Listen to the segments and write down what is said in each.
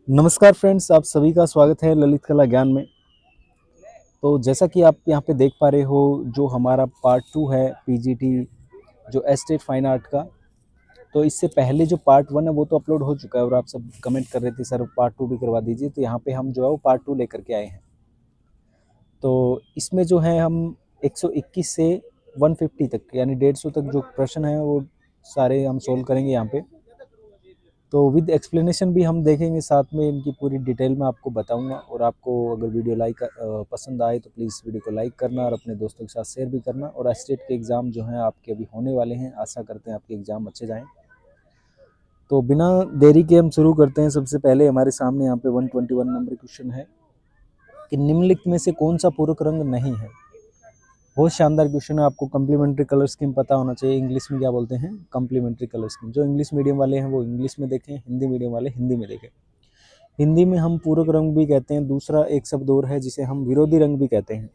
नमस्कार फ्रेंड्स, आप सभी का स्वागत है ललित कला ज्ञान में। तो जैसा कि आप यहाँ पे देख पा रहे हो, जो हमारा पार्ट 2 है पीजीटी जो एस्टेट फाइन आर्ट का। तो इससे पहले जो पार्ट 1 है वो तो अपलोड हो चुका है और आप सब कमेंट कर रहे थे सर पार्ट 2 भी करवा दीजिए। तो यहाँ पे हम जो है वो पार्ट 2 लेकर के आए हैं। तो इसमें जो है हम 121 से 150 तक यानी 150 तक जो प्रश्न है वो सारे हम सोल्व करेंगे यहाँ पे। तो विद एक्सप्लेनेशन भी हम देखेंगे, साथ में इनकी पूरी डिटेल में आपको बताऊंगा। और आपको अगर वीडियो पसंद आए तो प्लीज़ वीडियो को लाइक करना और अपने दोस्तों के साथ शेयर भी करना। और एस्टेट के एग्ज़ाम जो हैं आपके अभी होने वाले हैं, आशा करते हैं आपके एग्ज़ाम अच्छे जाएं। तो बिना देरी के हम शुरू करते हैं। सबसे पहले हमारे सामने यहाँ पे 121 नंबर क्वेश्चन है कि निम्नलिखित में से कौन सा पूरक रंग नहीं है। बहुत शानदार क्वेश्चन है। आपको कम्प्लीमेंट्री कलर स्कीम पता होना चाहिए। इंग्लिश में क्या बोलते हैं? Complementary colour scheme. जो इंग्लिश मीडियम वाले हैं वो इंग्लिश में देखें, हिंदी मीडियम वाले हिंदी में देखें। हिंदी में हम पूरक रंग भी कहते हैं। दूसरा एक शब्द और है जिसे हम विरोधी रंग भी कहते हैं।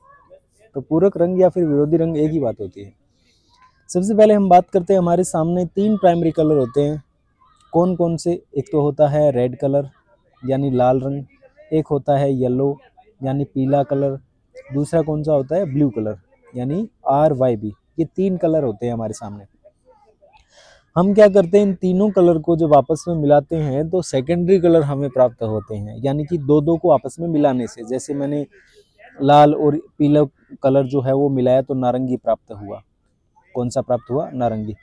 तो पूरक रंग या फिर विरोधी रंग एक ही बात होती है। सबसे पहले हम बात करते हैं, हमारे सामने 3 प्राइमरी कलर होते हैं। कौन कौन से? एक तो होता है रेड कलर यानी लाल रंग, एक होता है येलो यानी पीला कलर, दूसरा कौन सा होता है? ब्लू कलर यानी RYB। ये 3 कलर होते हैं हमारे सामने। हम क्या करते हैं, इन तीनों कलर को जब आपस में मिलाते हैं तो सेकेंडरी कलर हमें प्राप्त होते हैं। यानी कि दो दो को आपस में मिलाने से, जैसे मैंने लाल और पीला कलर जो है वो मिलाया तो नारंगी प्राप्त हुआ। कौन सा प्राप्त हुआ? नारंगी।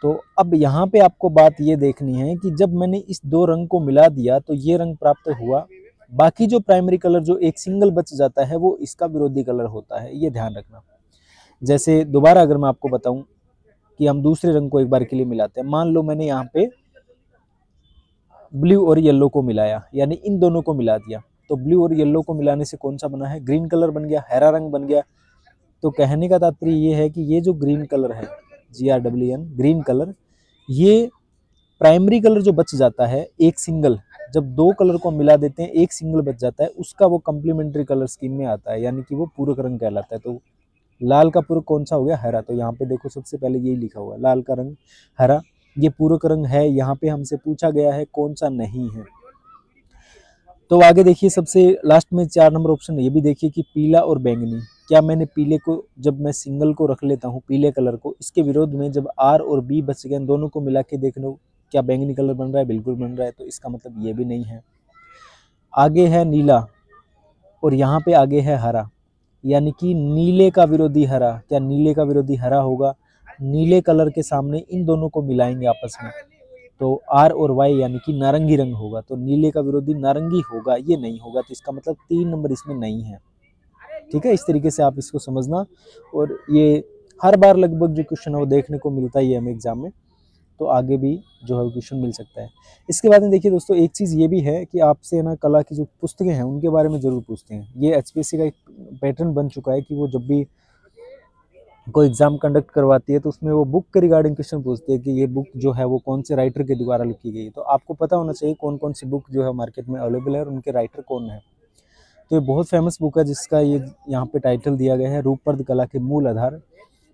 तो अब यहाँ पे आपको बात ये देखनी है कि जब मैंने इस 2 रंग को मिला दिया तो ये रंग प्राप्त हुआ। बाकी जो प्राइमरी कलर जो एक सिंगल बच जाता है वो इसका विरोधी कलर होता है, ये ध्यान रखना। जैसे दोबारा अगर मैं आपको बताऊं कि हम दूसरे रंग को एक बार के लिए मिलाते हैं। मान लो मैंने यहाँ पे ब्लू और येलो को मिलाया, यानी इन दोनों को मिला दिया। तो ब्लू और येलो को मिलाने से कौन सा बना है? ग्रीन कलर बन गया, हरा रंग बन गया। तो कहने का तात्पर्य ये है कि ये जो ग्रीन कलर है, GREEN ग्रीन कलर, ये प्राइमरी कलर जो बच जाता है एक सिंगल, जब 2 कलर को मिला देते हैं एक सिंगल बच जाता है, उसका वो कम्प्लीमेंट्री कलर स्कीम में आता है, यानी कि वो पूरक रंग कहलाता है। तो लाल का पूरक कौन सा हो गया? हरा। तो यहाँ पे देखो सबसे पहले यही लिखा हुआ है, लाल का रंग हरा, ये पूरक रंग है। यहाँ पे हमसे पूछा गया है कौन सा नहीं है। तो आगे देखिए, सबसे लास्ट में 4 नंबर ऑप्शन, ये भी देखिए कि पीला और बैंगनी। क्या मैंने पीले को, जब मैं सिंगल को रख लेता हूँ पीले कलर को, इसके विरोध में जब R और B बच गए, दोनों को मिला के देख लो क्या बैंगनी कलर बन रहा है? बिल्कुल बन रहा है। तो इसका मतलब ये भी नहीं है। आगे है नीला और यहाँ पे आगे है हरा, यानी कि नीले का विरोधी हरा। क्या नीले का विरोधी हरा होगा? नीले कलर के सामने इन दोनों को मिलाएंगे आपस में तो R और Y यानी कि नारंगी रंग होगा। तो नीले का विरोधी नारंगी होगा, ये नहीं होगा। तो इसका मतलब 3 नंबर इसमें नहीं है। ठीक है, इस तरीके से आप इसको समझना। और ये हर बार लगभग जो क्वेश्चन है वो देखने को मिलता ही है हमें एग्जाम में, तो आगे भी जो है वो क्वेश्चन मिल सकता है। इसके बाद में देखिए दोस्तों, एक चीज़ ये भी है कि आपसे ना कला की जो पुस्तकें हैं उनके बारे में ज़रूर पूछते हैं। ये HPSC का एक पैटर्न बन चुका है कि वो जब भी कोई एग्जाम कंडक्ट करवाती है तो उसमें वो बुक के रिगार्डिंग क्वेश्चन पूछते हैं कि ये बुक जो है वो कौन से राइटर के द्वारा लिखी गई है। तो आपको पता होना चाहिए कौन कौन सी बुक जो है मार्केट में अवेलेबल है और उनके राइटर कौन है। तो ये बहुत फेमस बुक है जिसका ये यहाँ पे टाइटल दिया गया है, रूपपर्द कला के मूल आधार।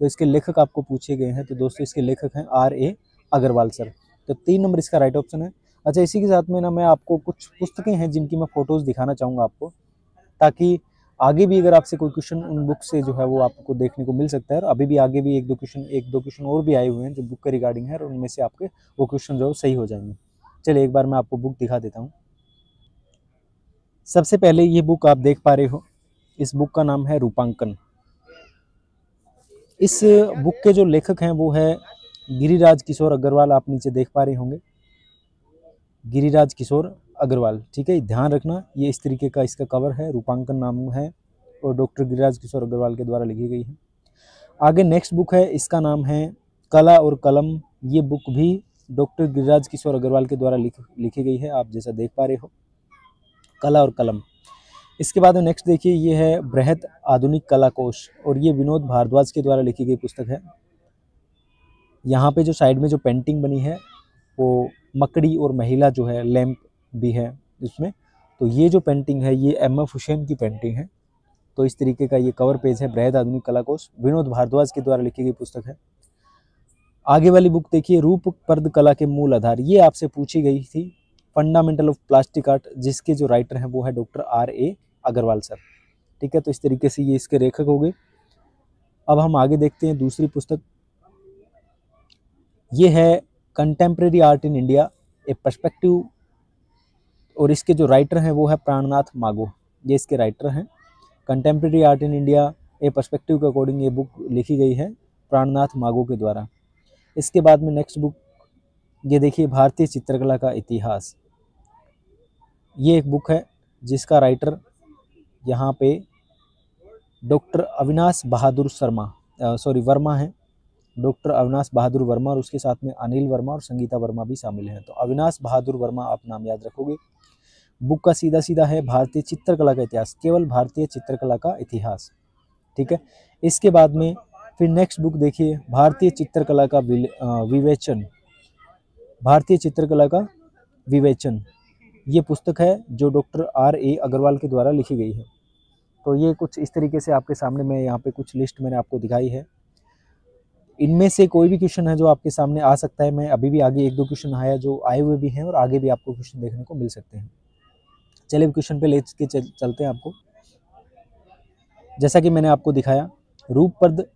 तो इसके लेखक आपको पूछे गए हैं। तो दोस्तों इसके लेखक हैं RA अग्रवाल सर। तो 3 नंबर इसका राइट ऑप्शन है। अच्छा, इसी के साथ में ना मैं आपको कुछ पुस्तकें हैं जिनकी मैं फोटोज दिखाना चाहूँगा आपको, ताकि आगे भी अगर आपसे कोई क्वेश्चन उन बुक से जो है वो आपको देखने को मिल सकता है। और अभी भी आगे भी एक दो क्वेश्चन और भी आए हुए हैं जो बुक के रिगार्डिंग है, और उनमें से आपके वो क्वेश्चन जो सही हो जाएंगे। चलिए एक बार मैं आपको बुक दिखा देता हूँ। सबसे पहले ये बुक आप देख पा रहे हो, इस बुक का नाम है रूपांकन। इस बुक के जो लेखक हैं वो है गिरिराज किशोर अग्रवाल। आप नीचे देख पा रहे होंगे, गिरिराज किशोर अग्रवाल। ठीक है, ध्यान रखना ये इस तरीके का इसका कवर है, रूपांकन नाम है और डॉक्टर गिरिराज किशोर अग्रवाल के द्वारा लिखी गई है। आगे नेक्स्ट बुक है, इसका नाम है कला और कलम। ये बुक भी डॉक्टर गिरिराज किशोर अग्रवाल के द्वारा लिखी गई है, आप जैसा देख पा रहे हो, कला और कलम। इसके बाद में नेक्स्ट देखिए, ये है बृहत आधुनिक कला कोश, और ये विनोद भारद्वाज के द्वारा लिखी गई पुस्तक है। यहाँ पे जो साइड में जो पेंटिंग बनी है वो मकड़ी और महिला जो है, लैंप भी है इसमें। तो ये जो पेंटिंग है ये MF हुसैन की पेंटिंग है। तो इस तरीके का ये कवर पेज है, बृहद आधुनिक कला कोश, विनोद भारद्वाज के द्वारा लिखी गई पुस्तक है। आगे वाली बुक देखिए, रूपपर्द कला के मूल आधार। ये आपसे पूछी गई थी फंडामेंटल ऑफ प्लास्टिक आर्ट, जिसके जो राइटर हैं वो है डॉक्टर R.A. अग्रवाल सर। ठीक है, तो इस तरीके से ये इसके लेखक हो गए। अब हम आगे देखते हैं दूसरी पुस्तक, ये है contemporary art in India A perspective, और इसके जो राइटर हैं वो है प्राणनाथ मागो, ये इसके राइटर हैं। Contemporary art in India A perspective के अकॉर्डिंग ये बुक लिखी गई है प्राणनाथ मागो के द्वारा। इसके बाद में नेक्स्ट बुक ये देखिए, भारतीय चित्रकला का इतिहास। ये एक बुक है जिसका राइटर यहाँ पे डॉक्टर अविनाश बहादुर वर्मा है, डॉक्टर अविनाश बहादुर वर्मा, और उसके साथ में अनिल वर्मा और संगीता वर्मा भी शामिल हैं। तो अविनाश बहादुर वर्मा आप नाम याद रखोगे। बुक का सीधा सीधा है भारतीय चित्रकला का इतिहास, केवल भारतीय चित्रकला का इतिहास। ठीक है, इसके बाद में फिर नेक्स्ट बुक देखिए, भारतीय चित्रकला का विवेचन, भारतीय चित्रकला का विवेचन, ये पुस्तक है जो डॉक्टर R.A. अग्रवाल के द्वारा लिखी गई है। तो ये कुछ इस तरीके से आपके सामने मैं यहाँ पे कुछ लिस्ट मैंने आपको दिखाई है। इनमें से कोई भी क्वेश्चन है जो आपके सामने आ सकता है, मैं अभी भी आगे एक दो क्वेश्चन आया जो आए हुए भी हैं और आगे भी आपको क्वेश्चन देखने को मिल सकते हैं। चलिए क्वेश्चन पे लेके चलते हैं आपको। जैसा कि मैंने आपको दिखाया, रूपपद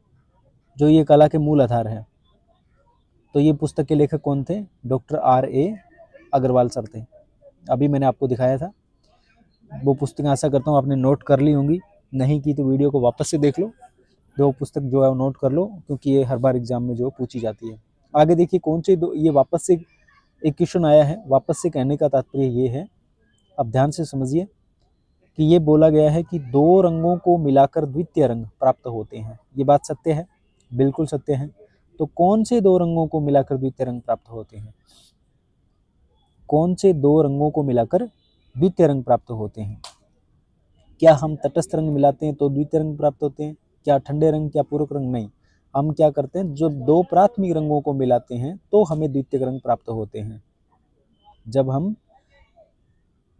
जो ये कला के मूल आधार है, तो ये पुस्तक के लेखक कौन थे? Doctor R.A. अग्रवाल सर थे। अभी मैंने आपको दिखाया था वो पुस्तकें, आशा करता हूँ आपने नोट कर ली होंगी, नहीं की तो वीडियो को वापस से देख लो, दो पुस्तक जो है वो नोट कर लो, क्योंकि ये हर बार एग्जाम में जो पूछी जाती है। आगे देखिए कौन से दो, ये वापस से एक क्वेश्चन आया है। वापस से कहने का तात्पर्य ये है, अब ध्यान से समझिए कि ये बोला गया है कि दो रंगों को मिलाकर द्वितीय रंग प्राप्त होते हैं। ये बात सत्य है? बिल्कुल सत्य है। तो कौन से दो रंगों को मिलाकर द्वितीय रंग प्राप्त होते हैं? कौन से दो रंगों को मिलाकर द्वितीय रंग प्राप्त होते हैं? क्या हम तटस्थ रंग मिलाते हैं तो द्वितीय रंग प्राप्त होते हैं? क्या ठंडे रंग, क्या पूरक रंग? नहीं, हम क्या करते हैं, जो दो प्राथमिक रंगों को मिलाते हैं तो हमें द्वितीय रंग प्राप्त होते हैं। जब हम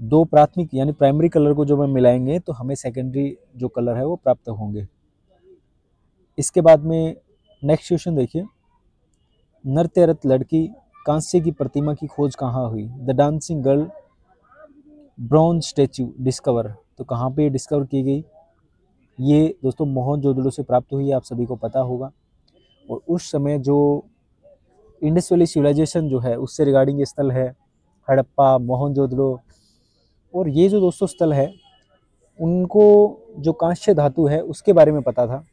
दो प्राथमिक यानी प्राइमरी कलर को जब हम मिलाएंगे तो हमें सेकेंडरी जो कलर है वो प्राप्त होंगे। इसके बाद में नेक्स्ट क्वेश्चन देखिए, नृत्यरत लड़की कांस्य की प्रतिमा की खोज कहाँ हुई? The dancing girl bronze statue discover, तो कहाँ पे डिस्कवर की गई? ये दोस्तों मोहनजोदड़ो से प्राप्त हुई है, आप सभी को पता होगा। और उस समय जो इंडस वैली सिविलाइजेशन जो है उससे रिगार्डिंग ये स्थल है, हड़प्पा, मोहनजोदड़ो, और ये जो दोस्तों स्थल है उनको जो कांस्य धातु है उसके बारे में पता था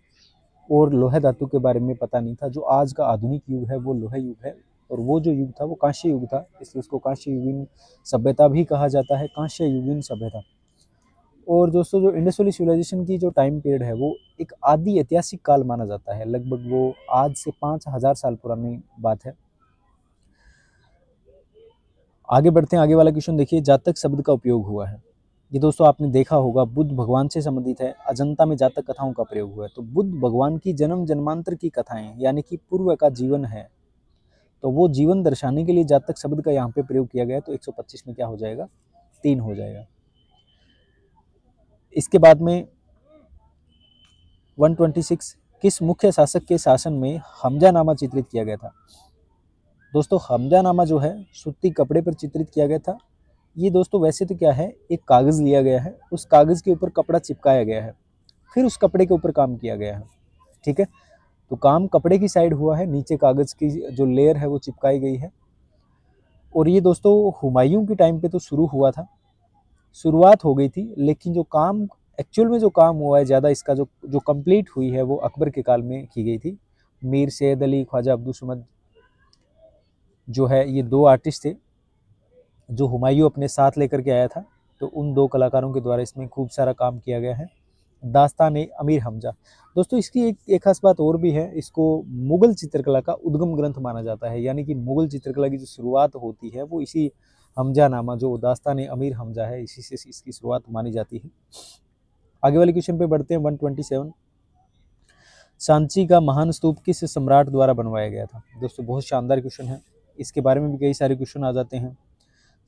और लोहा धातु के बारे में पता नहीं था। जो आज का आधुनिक युग है वो लोहा युग है, और वो जो युग था वो कांस्य युग था, इसलिए उसको कांस्य युगीन सभ्यता भी कहा जाता है, कांस्य युगीन सभ्यता। और दोस्तों जो इंडस वैली सिविलाइजेशन की जो टाइम पीरियड है वो एक आदि ऐतिहासिक काल माना जाता है, लगभग वो आज से 5000 साल पुरानी बात है। आगे बढ़ते हैं, आगे वाला क्वेश्चन देखिए, जातक शब्द का उपयोग हुआ है। ये दोस्तों आपने देखा होगा बुद्ध भगवान से संबंधित है, अजंता में जातक कथाओं का प्रयोग हुआ है। तो बुद्ध भगवान की जन्म जन्मांतर की कथाएं यानी कि पूर्व का जीवन है, तो वो जीवन दर्शाने के लिए जातक शब्द का यहाँ पे प्रयोग किया गया है। तो 125 में क्या हो जाएगा? 3 हो जाएगा। इसके बाद में 126, किस मुख्य शासक के शासन में हमजानामा चित्रित किया गया था? दोस्तों हमजानामा जो है सूती कपड़े पर चित्रित किया गया था। ये दोस्तों वैसे तो क्या है, एक कागज़ लिया गया है, उस कागज़ के ऊपर कपड़ा चिपकाया गया है, फिर उस कपड़े के ऊपर काम किया गया है। ठीक है, तो काम कपड़े की साइड हुआ है, नीचे कागज़ की जो लेयर है वो चिपकाई गई है। और ये दोस्तों हुमायूं के टाइम पे तो शुरू हुआ था, शुरुआत हो गई थी, लेकिन जो काम एक्चुअल में जो काम हुआ है ज़्यादा, इसका जो कंप्लीट हुई है वो अकबर के काल में की गई थी। मीर सैयद अली, ख्वाजा अब्दुल समद जो है, ये दो आर्टिस्ट थे जो हुमायूं अपने साथ लेकर के आया था। तो उन दो कलाकारों के द्वारा इसमें खूब सारा काम किया गया है। दास्तान अमीर हमजा, दोस्तों इसकी एक खास बात और भी है, इसको मुगल चित्रकला का उद्गम ग्रंथ माना जाता है, यानी कि मुगल चित्रकला की जो शुरुआत होती है वो इसी हमजानामा जो दास्तान अमीर हमजा है, इसी से इसकी शुरुआत मानी जाती है। आगे वाले क्वेश्चन पे बढ़ते हैं। 127, सांची का महान स्तूप किस सम्राट द्वारा बनवाया गया था? दोस्तों बहुत शानदार क्वेश्चन है, इसके बारे में भी कई सारे क्वेश्चन आ जाते हैं।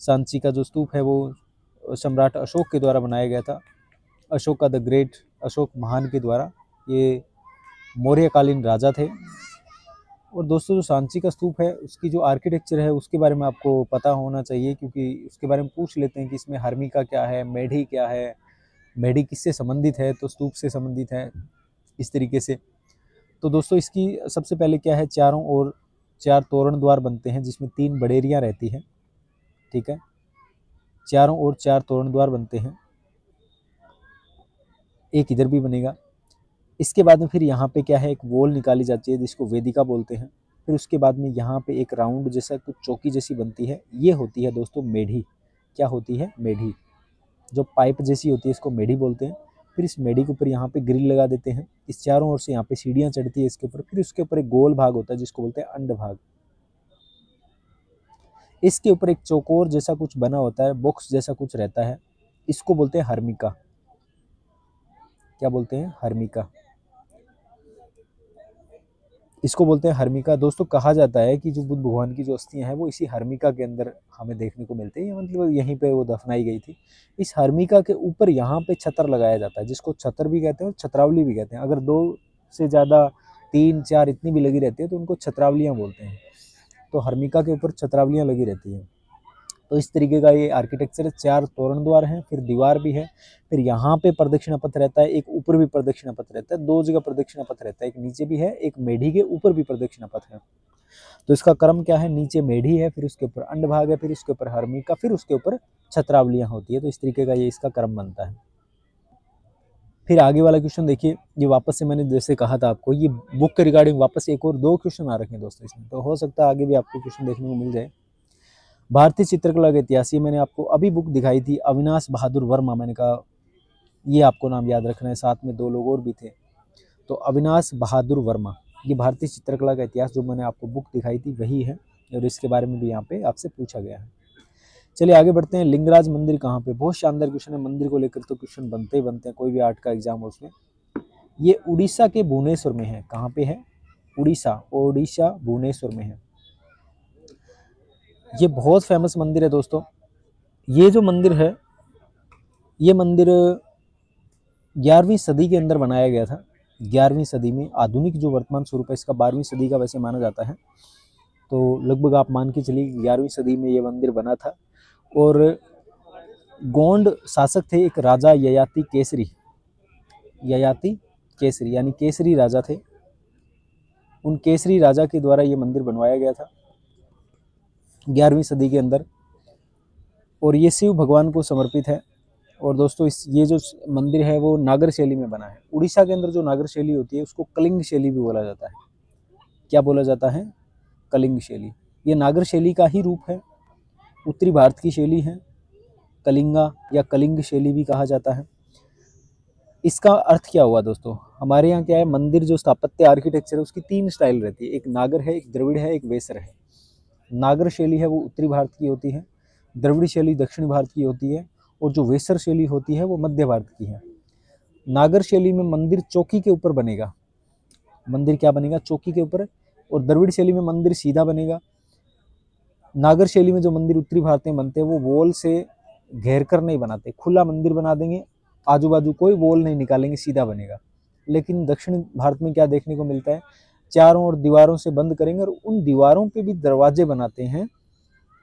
सांची का जो स्तूप है वो सम्राट अशोक के द्वारा बनाया गया था, अशोक का द ग्रेट, अशोक महान के द्वारा। ये मौर्यकालीन राजा थे और दोस्तों जो सांची का स्तूप है उसकी जो आर्किटेक्चर है उसके बारे में आपको पता होना चाहिए, क्योंकि उसके बारे में पूछ लेते हैं कि इसमें हर्मिका क्या है, मेढ़ी क्या है, मेढ़ी किससे संबंधित है, तो स्तूप से संबंधित है, इस तरीके से। तो दोस्तों इसकी सबसे पहले क्या है, चारों ओर 4 तोरण द्वार बनते हैं जिसमें 3 बडेरियाँ रहती हैं, ठीक है। चारों ओर 4 तोरण द्वार बनते हैं, एक इधर भी बनेगा। इसके बाद में फिर यहाँ पे क्या है, एक वॉल निकाली जाती है जिसको वेदिका बोलते हैं। फिर उसके बाद में यहाँ पे एक राउंड जैसा कुछ चौकी जैसी बनती है, ये होती है दोस्तों मेढ़ी। क्या होती है, मेढ़ी। जो पाइप जैसी होती है इसको मेढ़ी बोलते हैं। फिर इस मेढ़ी के ऊपर यहाँ पे ग्रिल लगा देते हैं, इस चारों ओर से यहाँ पे सीढ़ियाँ चढ़ती है इसके ऊपर। फिर उसके ऊपर एक गोल भाग होता है जिसको बोलते हैं अंड भाग। इसके ऊपर एक चौकोर जैसा कुछ बना होता है, बॉक्स जैसा कुछ रहता है, इसको बोलते हैं हर्मिका। क्या बोलते हैं, हर्मिका। इसको बोलते हैं हर्मिका। दोस्तों कहा जाता है कि जो बुद्ध भगवान की जो अस्थियां हैं वो इसी हर्मिका के अंदर हमें देखने को मिलती है, मतलब यहीं पे वो दफनाई गई थी। इस हर्मिका के ऊपर यहाँ पे छतर लगाया जाता है, जिसको छतर भी कहते हैं और छतरावली भी कहते हैं। अगर 2 से ज़्यादा 3, 4 इतनी भी लगी रहती है तो उनको छतरावलियाँ बोलते हैं। तो हर्मिका के ऊपर छतरावलियाँ लगी रहती हैं। तो इस तरीके का ये आर्किटेक्चर है। 4 तोरण द्वार हैं, फिर दीवार भी है, फिर यहाँ पे प्रदक्षिणा पथ रहता है, एक ऊपर भी प्रदक्षिणा पथ रहता है, 2 जगह प्रदक्षिणा पथ रहता है, एक नीचे भी है, एक मेढ़ी के ऊपर भी प्रदक्षिणा पथ है। तो इसका क्रम क्या है, नीचे मेढ़ी है, फिर उसके ऊपर अंड भाग है, फिर उसके ऊपर हर्मिका, फिर उसके ऊपर छत्रावलियाँ होती है। तो इस तरीके का ये इसका क्रम बनता है। फिर आगे वाला क्वेश्चन देखिए, ये वापस से मैंने जैसे कहा था आपको, ये बुक के रिगार्डिंग वापस एक और 2 क्वेश्चन आ रखे हैं दोस्तों इसमें, तो हो सकता है आगे भी आपको क्वेश्चन देखने को मिल जाए। भारतीय चित्रकला का इतिहास, ये मैंने आपको अभी बुक दिखाई थी, अविनाश बहादुर वर्मा। मैंने कहा ये आपको नाम याद रखना है, साथ में 2 लोग और भी थे। तो अविनाश बहादुर वर्मा, ये भारतीय चित्रकला का इतिहास जो मैंने आपको बुक दिखाई थी वही है, और इसके बारे में भी यहाँ पे आपसे पूछा गया है। चलिए आगे बढ़ते हैं। लिंगराज मंदिर कहाँ पे, बहुत शानदार क्वेश्चन है। मंदिर को लेकर तो क्वेश्चन बनते ही बनते हैं, कोई भी आर्ट का एग्जाम हो उसमें। ये उड़ीसा के भुवनेश्वर में है। कहाँ पे है, उड़ीसा, ओडिशा भुवनेश्वर में है। ये बहुत फेमस मंदिर है दोस्तों। ये जो मंदिर है, ये मंदिर 11वीं सदी के अंदर बनाया गया था। 11वीं सदी में। आधुनिक जो वर्तमान स्वरूप है इसका 12वीं सदी का वैसे माना जाता है। तो लगभग आप मान के चलिए 11वीं सदी में ये मंदिर बना था। और गोंड शासक थे एक राजा ययाति केसरी। ययाति केसरी यानी केसरी राजा थे। उन केसरी राजा के द्वारा ये मंदिर बनवाया गया था 11वीं सदी के अंदर, और ये शिव भगवान को समर्पित है। और दोस्तों ये जो मंदिर है वो नागर शैली में बना है। उड़ीसा के अंदर जो नागर शैली होती है उसको कलिंग शैली भी बोला जाता है। क्या बोला जाता है, कलिंग शैली। ये नागर शैली का ही रूप है, उत्तरी भारत की शैली है, कलिंगा या कलिंग शैली भी कहा जाता है। इसका अर्थ क्या हुआ दोस्तों, हमारे यहाँ क्या है, मंदिर जो स्थापत्य आर्किटेक्चर है उसकी 3 स्टाइल रहती है, एक नागर है, एक द्रविड़ है, एक वेसर है। नागर शैली है वो उत्तरी भारत की होती है, द्रविड़ शैली दक्षिण भारत की होती है, और जो वेसर शैली होती है वो मध्य भारत की है। नागर शैली में मंदिर चौकी के ऊपर बनेगा, मंदिर क्या बनेगा, चौकी के ऊपर। और द्रविड़ शैली में मंदिर सीधा बनेगा। नागर शैली में जो मंदिर उत्तरी भारत में बनते हैं वो वॉल से घेर कर नहीं बनाते, खुला मंदिर बना देंगे, आजू बाजू कोई वॉल नहीं निकालेंगे, सीधा बनेगा। लेकिन दक्षिण भारत में क्या देखने को मिलता है, चारों ओर दीवारों से बंद करेंगे और उन दीवारों पे भी दरवाजे बनाते हैं,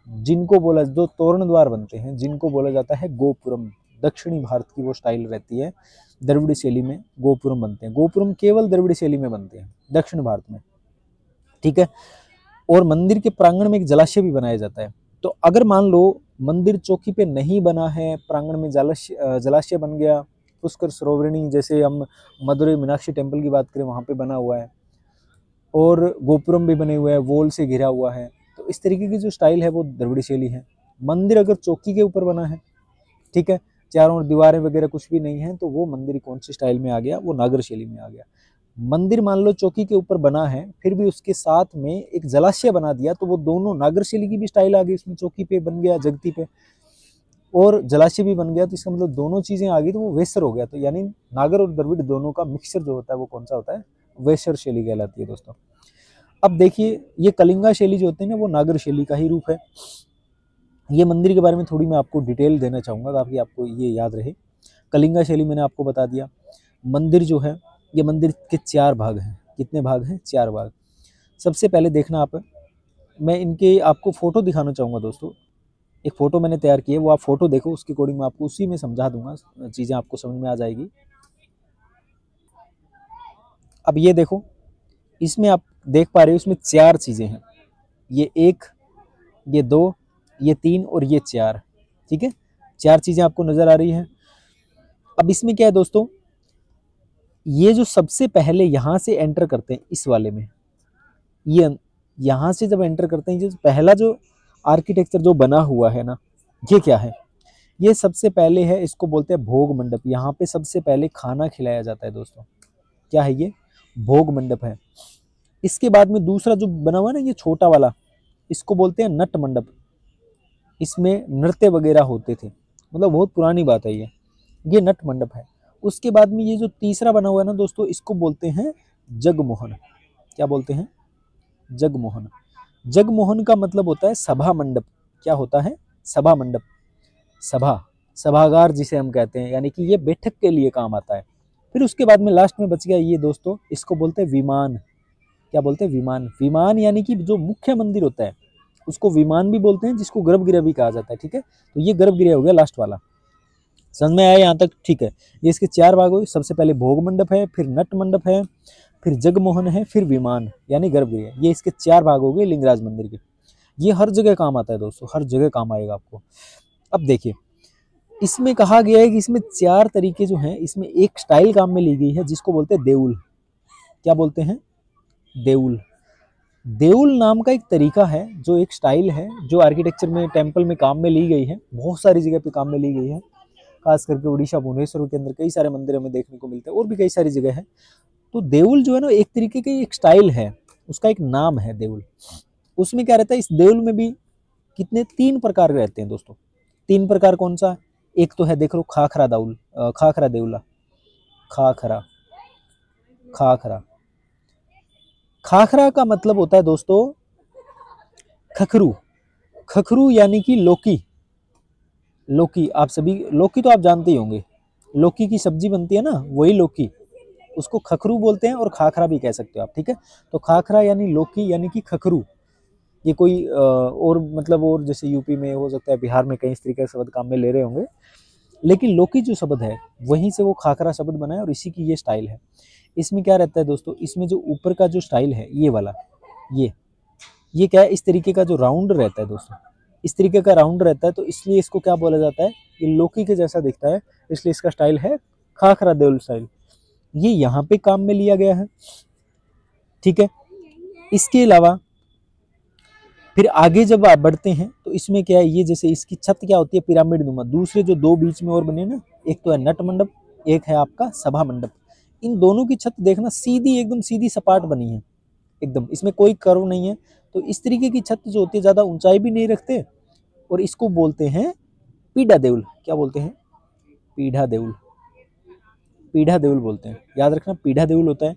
जिनको बोला, जो तोरण द्वार बनते हैं जिनको बोला जाता है गोपुरम। दक्षिणी भारत की वो स्टाइल रहती है, द्रविड़ शैली में गोपुरम बनते हैं। गोपुरम केवल द्रविड़ शैली में बनते हैं दक्षिण भारत में, ठीक है। और मंदिर के प्रांगण में एक जलाशय भी बनाया जाता है। तो अगर मान लो मंदिर चौकी पे नहीं बना है, प्रांगण में जलाशय बन गया, पुष्कर सरोवरिणी, जैसे हम मदुरई मीनाक्षी टेम्पल की बात करें वहाँ पे बना हुआ है, और गोपुरम भी बने हुए हैं, वॉल से घिरा हुआ है, तो इस तरीके की जो स्टाइल है वो द्रविड़ शैली है। मंदिर अगर चौकी के ऊपर बना है, ठीक है, चारों ओर दीवारें वगैरह कुछ भी नहीं है, तो वो मंदिर कौन सी स्टाइल में आ गया, वो नागर शैली में आ गया। मंदिर मान लो चौकी के ऊपर बना है, फिर भी उसके साथ में एक जलाशय बना दिया, तो वो दोनों नागर शैली की भी स्टाइल आ गई, इसमें चौकी पे बन गया जगती पे, और जलाशय भी बन गया, तो इसका मतलब दोनों चीजें आ गई, तो वो वेसर हो गया। तो यानी नागर और द्रविड़ दोनों का मिक्सचर जो होता है वो कौन सा होता है, वेसर शैली कहलाती है दोस्तों। अब देखिए ये कलिंगा शैली जो होती है ना वो नागर शैली का ही रूप है। ये मंदिर के बारे में थोड़ी मैं आपको डिटेल देना चाहूँगा ताकि आपको ये याद रहे। कलिंगा शैली मैंने आपको बता दिया। मंदिर जो है, ये मंदिर के 4 भाग हैं। कितने भाग हैं, 4 भाग। सबसे पहले देखना आप, मैं इनके आपको फ़ोटो दिखाना चाहूँगा दोस्तों। एक फ़ोटो मैंने तैयार की है, वो आप फ़ोटो देखो, उसके अकॉर्डिंग मैं आपको उसी में समझा दूँगा, चीज़ें आपको समझ में आ जाएगी। अब ये देखो, इसमें आप देख पा रहे हो, इसमें 4 चीज़ें हैं। ये 1, ये 2, ये 3 और ये 4, ठीक है? 4 चीज़ें आपको नज़र आ रही हैं। अब इसमें क्या है दोस्तों, ये जो सबसे पहले यहाँ से एंटर करते हैं इस वाले में, ये यहाँ से जब एंटर करते हैं, ये पहला जो आर्किटेक्चर जो बना हुआ है ना, ये क्या है? ये सबसे पहले है, इसको बोलते हैं भोग मंडप। यहाँ पे सबसे पहले खाना खिलाया जाता है दोस्तों। क्या है ये? भोग मंडप है। इसके बाद में दूसरा जो बना हुआ है ना, ये छोटा वाला, इसको बोलते हैं नट मंडप। इसमें नृत्य वगैरह होते थे, मतलब बहुत पुरानी बात है ये नट मंडप है। उसके बाद में ये जो तीसरा बना हुआ है ना दोस्तों, इसको बोलते हैं जगमोहन। क्या बोलते हैं? जगमोहन। जगमोहन का मतलब होता है सभा मंडप। क्या होता है? सभा मंडप, सभा, सभागार जिसे हम कहते हैं, यानी कि ये बैठक के लिए काम आता है। फिर उसके बाद में लास्ट में बच गया ये दोस्तों, इसको बोलते हैं विमान। क्या बोलते हैं? विमान। विमान यानी कि जो मुख्य मंदिर होता है उसको विमान भी बोलते हैं, जिसको गर्भगृह भी कहा जाता है, ठीक है? तो ये गर्भगृह हो गया लास्ट वाला। समझ में आया यहाँ तक? ठीक है। ये इसके 4 भाग हुए। सबसे पहले भोग मंडप है, फिर नट मंडप है, फिर जगमोहन है, फिर विमान यानी गर्भगृह। ये इसके 4 भाग हो गए लिंगराज मंदिर के। ये हर जगह काम आता है दोस्तों, हर जगह काम आएगा आपको। अब देखिए, इसमें कहा गया है कि इसमें 4 तरीके जो हैं, इसमें एक स्टाइल काम में ली गई है जिसको बोलते हैं देउल। क्या बोलते हैं? देउल। देउल नाम का एक तरीका है, जो एक स्टाइल है, जो आर्किटेक्चर में टेम्पल में काम में ली गई है। बहुत सारी जगह पे काम में ली गई है, खास करके उड़ीसा भुवनेश्वर के अंदर कई सारे मंदिर हमें देखने को मिलते हैं, और भी कई सारी जगह है। तो देउल जो है ना, एक तरीके की एक स्टाइल है, उसका एक नाम है देउल। उसमें क्या रहता है, इस देउल में भी कितने 3 प्रकार रहते हैं दोस्तों। 3 प्रकार कौन सा? एक तो है, देख लो, खाखरा देउल, खाखरा देउला, खाखरा, खाखरा। खाखरा का मतलब होता है दोस्तों खखरू। खखरू यानी कि लौकी। लौकी, आप सभी लौकी तो आप जानते ही होंगे, लौकी की सब्जी बनती है ना, वही लौकी, उसको खखरू बोलते हैं, और खाखरा भी कह सकते हो आप, ठीक है? तो खाखरा यानी लौकी यानी कि खखरू। ये कोई और मतलब, और जैसे यूपी में हो सकता है, बिहार में कई इस तरीके के शब्द काम में ले रहे होंगे, लेकिन लौकी जो शब्द है वहीं से वो खाखरा शब्द बना है, और इसी की ये स्टाइल है। इसमें क्या रहता है दोस्तों, इसमें जो ऊपर का जो स्टाइल है ये वाला, ये क्या है, इस तरीके का जो राउंड रहता है दोस्तों, इस तरीके का राउंड रहता है, तो इसलिए इसको क्या बोला जाता है, ये लौकी के जैसा दिखता है, इसलिए इसका स्टाइल है खाखरा देउल स्टाइल। ये यहाँ पे काम में लिया गया है, ठीक है? इसके अलावा फिर आगे जब आप बढ़ते हैं तो इसमें क्या है, ये जैसे इसकी छत क्या होती है, पिरामिड नुमा। दूसरे जो 2 बीच में और बने ना, एक तो है नट मंडप, एक है आपका सभा मंडप। इन दोनों की छत देखना सीधी, एकदम सीधी सपाट बनी है एकदम, इसमें कोई कर्व नहीं है। तो इस तरीके की छत जो होती है, ज़्यादा ऊंचाई भी नहीं रखते, और इसको बोलते हैं पीढ़ा देउल। क्या बोलते हैं? पीढ़ा देउल। पीढ़ा देउल बोलते हैं, याद रखना, पीढ़ा देउल होता है।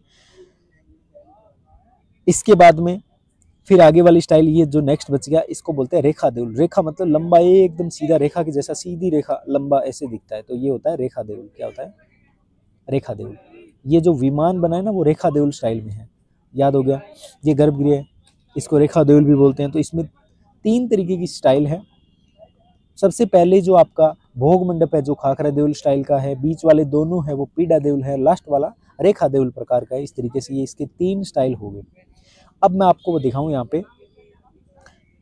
इसके बाद में फिर आगे वाली स्टाइल, ये जो नेक्स्ट बच गया, इसको बोलते हैं रेखा देउल। रेखा मतलब लंबा, एकदम सीधा, रेखा की जैसा सीधी रेखा, लंबा ऐसे दिखता है, तो ये होता है रेखा देउल। क्या होता है? रेखा देउल। ये जो विमान बना है ना, वो रेखा देउल स्टाइल में है, याद हो गया। ये गर्भगृह, इसको रेखा देउल भी बोलते हैं। तो इसमें 3 तरीके की स्टाइल है। सबसे पहले जो आपका भोग मंडप है, जो खाखरा देउल स्टाइल का है, बीच वाले दोनों है वो पीढ़ा देउल है, लास्ट वाला रेखा देउल प्रकार का है। इस तरीके से ये इसके 3 स्टाइल हो गए। अब मैं आपको दिखाऊं यहाँ पे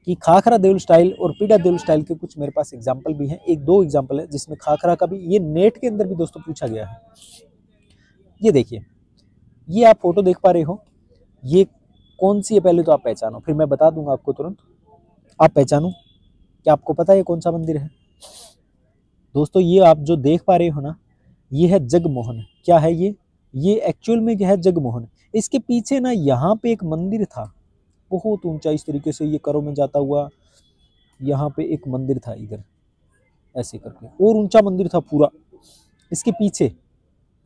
कि खाखरा देउल स्टाइल और पीढ़ा देउल स्टाइल के कुछ मेरे पास एग्जाम्पल भी हैं। 1-2 एग्जाम्पल है जिसमें खाखरा का भी, ये नेट के अंदर भी दोस्तों पूछा गया है। ये देखिए, ये आप फोटो देख पा रहे हो, ये कौन सी है पहले तो आप पहचानो, फिर मैं बता दूंगा आपको तुरंत। आप पहचानो, क्या आपको पता है कौन सा मंदिर है दोस्तों? ये आप जो देख पा रहे हो ना, ये है जगमोहन। क्या है ये एक्चुअल में क्या है? जगमोहन। इसके पीछे ना यहाँ पे एक मंदिर था, बहुत ऊंचा, इस तरीके से ये करों में जाता हुआ, यहाँ पे एक मंदिर था इधर ऐसे करके, और ऊंचा मंदिर था पूरा। इसके पीछे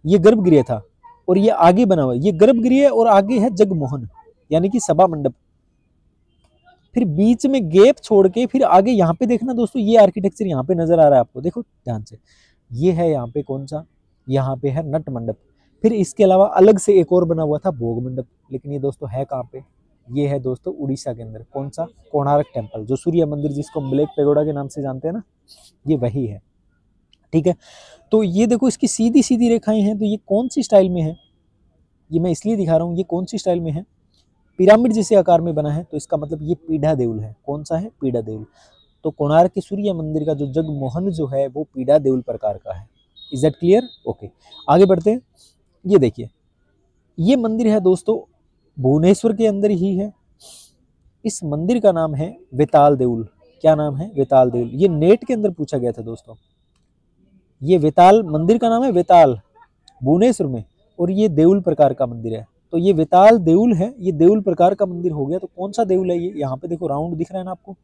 ये गर्भगृह था, और ये आगे बना हुआ, ये गर्भगृह और आगे है जगमोहन यानी कि सभा मंडप। फिर बीच में गैप छोड़ के फिर आगे यहाँ पे देखना दोस्तों, ये आर्किटेक्चर यहाँ पे नजर आ रहा है आपको, देखो ध्यान से। ये है यहाँ पे कौन सा? यहाँ पे है नट मंडप। फिर इसके अलावा अलग से एक और बना हुआ था भोग मंडप, लेकिन ये दोस्तों है कहाँ पे? ये है दोस्तों उड़ीसा के अंदर, कौन सा, कोणार्क टेम्पल, जो सूर्य मंदिर जिसको ब्लैक पेगोडा के नाम से जानते हैं ना, ये वही है। ठीक है, तो ये देखो इसकी सीधी सीधी रेखाएं हैं, तो ये कौन सी स्टाइल में है, ये मैं इसलिए दिखा रहा हूँ, ये कौन सी स्टाइल में है, पिरामिड जैसे आकार में बना है, तो इसका मतलब ये पीढ़ा देउल है। कौन सा है, पीढ़ा देउल। तो कोणार्क के सूर्य मंदिर का जो जगमोहन जो है वो पीढ़ा देउल प्रकार का है। Is that clear? ओके, आगे बढ़ते हैं। ये देखिए, ये मंदिर है दोस्तों भुवनेश्वर के अंदर ही है। इस मंदिर का नाम है वेताल देउल। क्या नाम है, वेताल देउल। ये नेट के अंदर पूछा गया था दोस्तों। ये वेताल मंदिर का नाम है, वेताल, भुवनेश्वर में, और ये देउल प्रकार का मंदिर है। तो ये वेताल देउल है, ये देउल प्रकार का मंदिर हो गया। तो कौन सा देउल है ये, यहाँ पे देखो राउंड दिख रहा है ना आपको,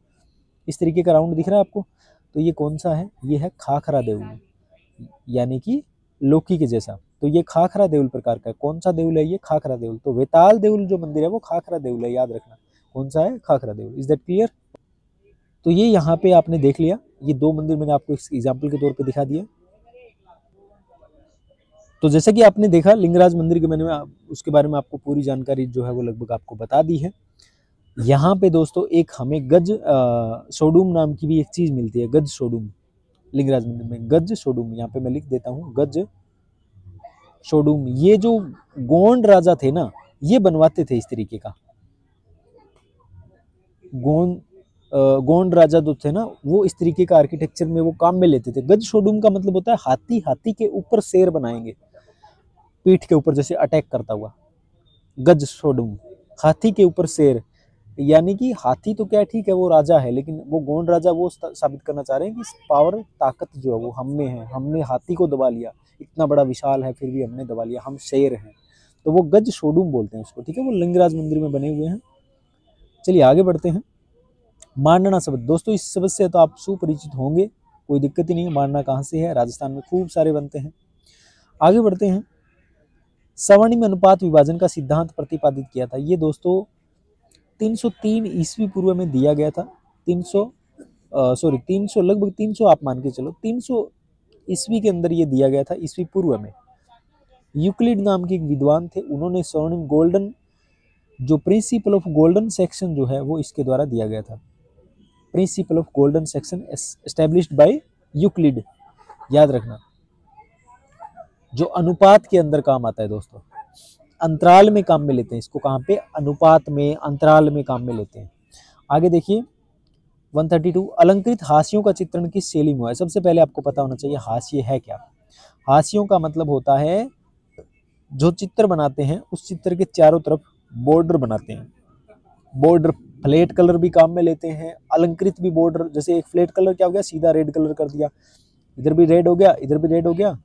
इस तरीके का राउंड दिख रहा है आपको, तो ये कौन सा है, ये है खाखरा देउल, यानी कि लोकी के जैसा। तो ये खाखरा देउल प्रकार का है। कौन सा देउल है ये, खाखरा देउल। तो वेताल देउल जो मंदिर है वो खाखरा देउल है, याद रखना। कौन सा है, Khakhara Deul. Is that clear? तो ये यहाँ पे आपने देख लिया, ये दो मंदिर मैंने आपको एग्जाम्पल के तौर पे दिखा दिया। तो जैसे कि आपने देखा लिंगराज मंदिर के मैंने उसके बारे में आपको पूरी जानकारी जो है वो लगभग आपको बता दी है। यहाँ पे दोस्तों एक हमें गज सोडूम नाम की भी एक चीज मिलती है, गज सोडूम। लिंगराज मंदिर में गज सोडूम, यहाँ पे मैं लिख देता हूँ, गज सोडूम। ये जो गोंड राजा थे ना, ये बनवाते थे इस तरीके का। गोंड राजा जो थे ना, वो इस तरीके का आर्किटेक्चर में वो काम में लेते थे। गज सोडूम का मतलब होता है हाथी, हाथी के ऊपर शेर बनाएंगे, पीठ के ऊपर जैसे अटैक करता हुआ। गज सोडूम, हाथी के ऊपर शेर, यानी कि हाथी तो क्या, ठीक है वो राजा है, लेकिन वो गोंड राजा वो साबित करना चाह रहे हैं कि पावर, ताकत जो है वो हम में है, हमने हाथी को दबा लिया, इतना बड़ा विशाल है फिर भी हमने दबा लिया, हम शेर हैं। तो वो गज सोडूम बोलते हैं उसको। ठीक है, वो लिंगराज मंदिर में बने हुए हैं। चलिए आगे बढ़ते हैं। मांडना शब्द, दोस्तों इस शब्द से तो आप सुपरिचित होंगे, कोई दिक्कत ही नहीं है। मांडना कहाँ से है, राजस्थान में खूब सारे बनते हैं। आगे बढ़ते हैं। सवर्णिम अनुपात विभाजन का सिद्धांत प्रतिपादित किया था, ये दोस्तों 303 ईस्वी पूर्व में दिया गया था। 300 लगभग 300 आप मान के चलो, 300 ईस्वी के अंदर ये दिया गया था, ईस्वी पूर्व में। यूक्लिड नाम के एक विद्वान थे, उन्होंने स्वर्णिम गोल्डन, जो प्रिंसिपल ऑफ गोल्डन सेक्शन जो है वो इसके द्वारा दिया गया था। Principle of golden section established by Euclid, याद रखना। जो अनुपात के अंदर काम आता है दोस्तों, अंतराल में काम में लेते हैं इसको, कहाँ पे, अनुपात में, अंतराल में काम में लेते हैं। आगे देखिए 132, अलंकृत हाशियों का चित्रण किस शैली में हुआ है। सबसे पहले आपको पता होना चाहिए हाशिए है क्या। हाशियों का मतलब होता है जो चित्र बनाते हैं उस चित्र के चारों तरफ बॉर्डर बनाते हैं। बॉर्डर फ्लैट कलर भी काम में लेते हैं, अलंकृत भी बॉर्डर, जैसे एक फ्लैट कलर क्या हो गया, सीधा रेड कलर कर दिया, इधर भी रेड हो गया, इधर भी रेड हो गया,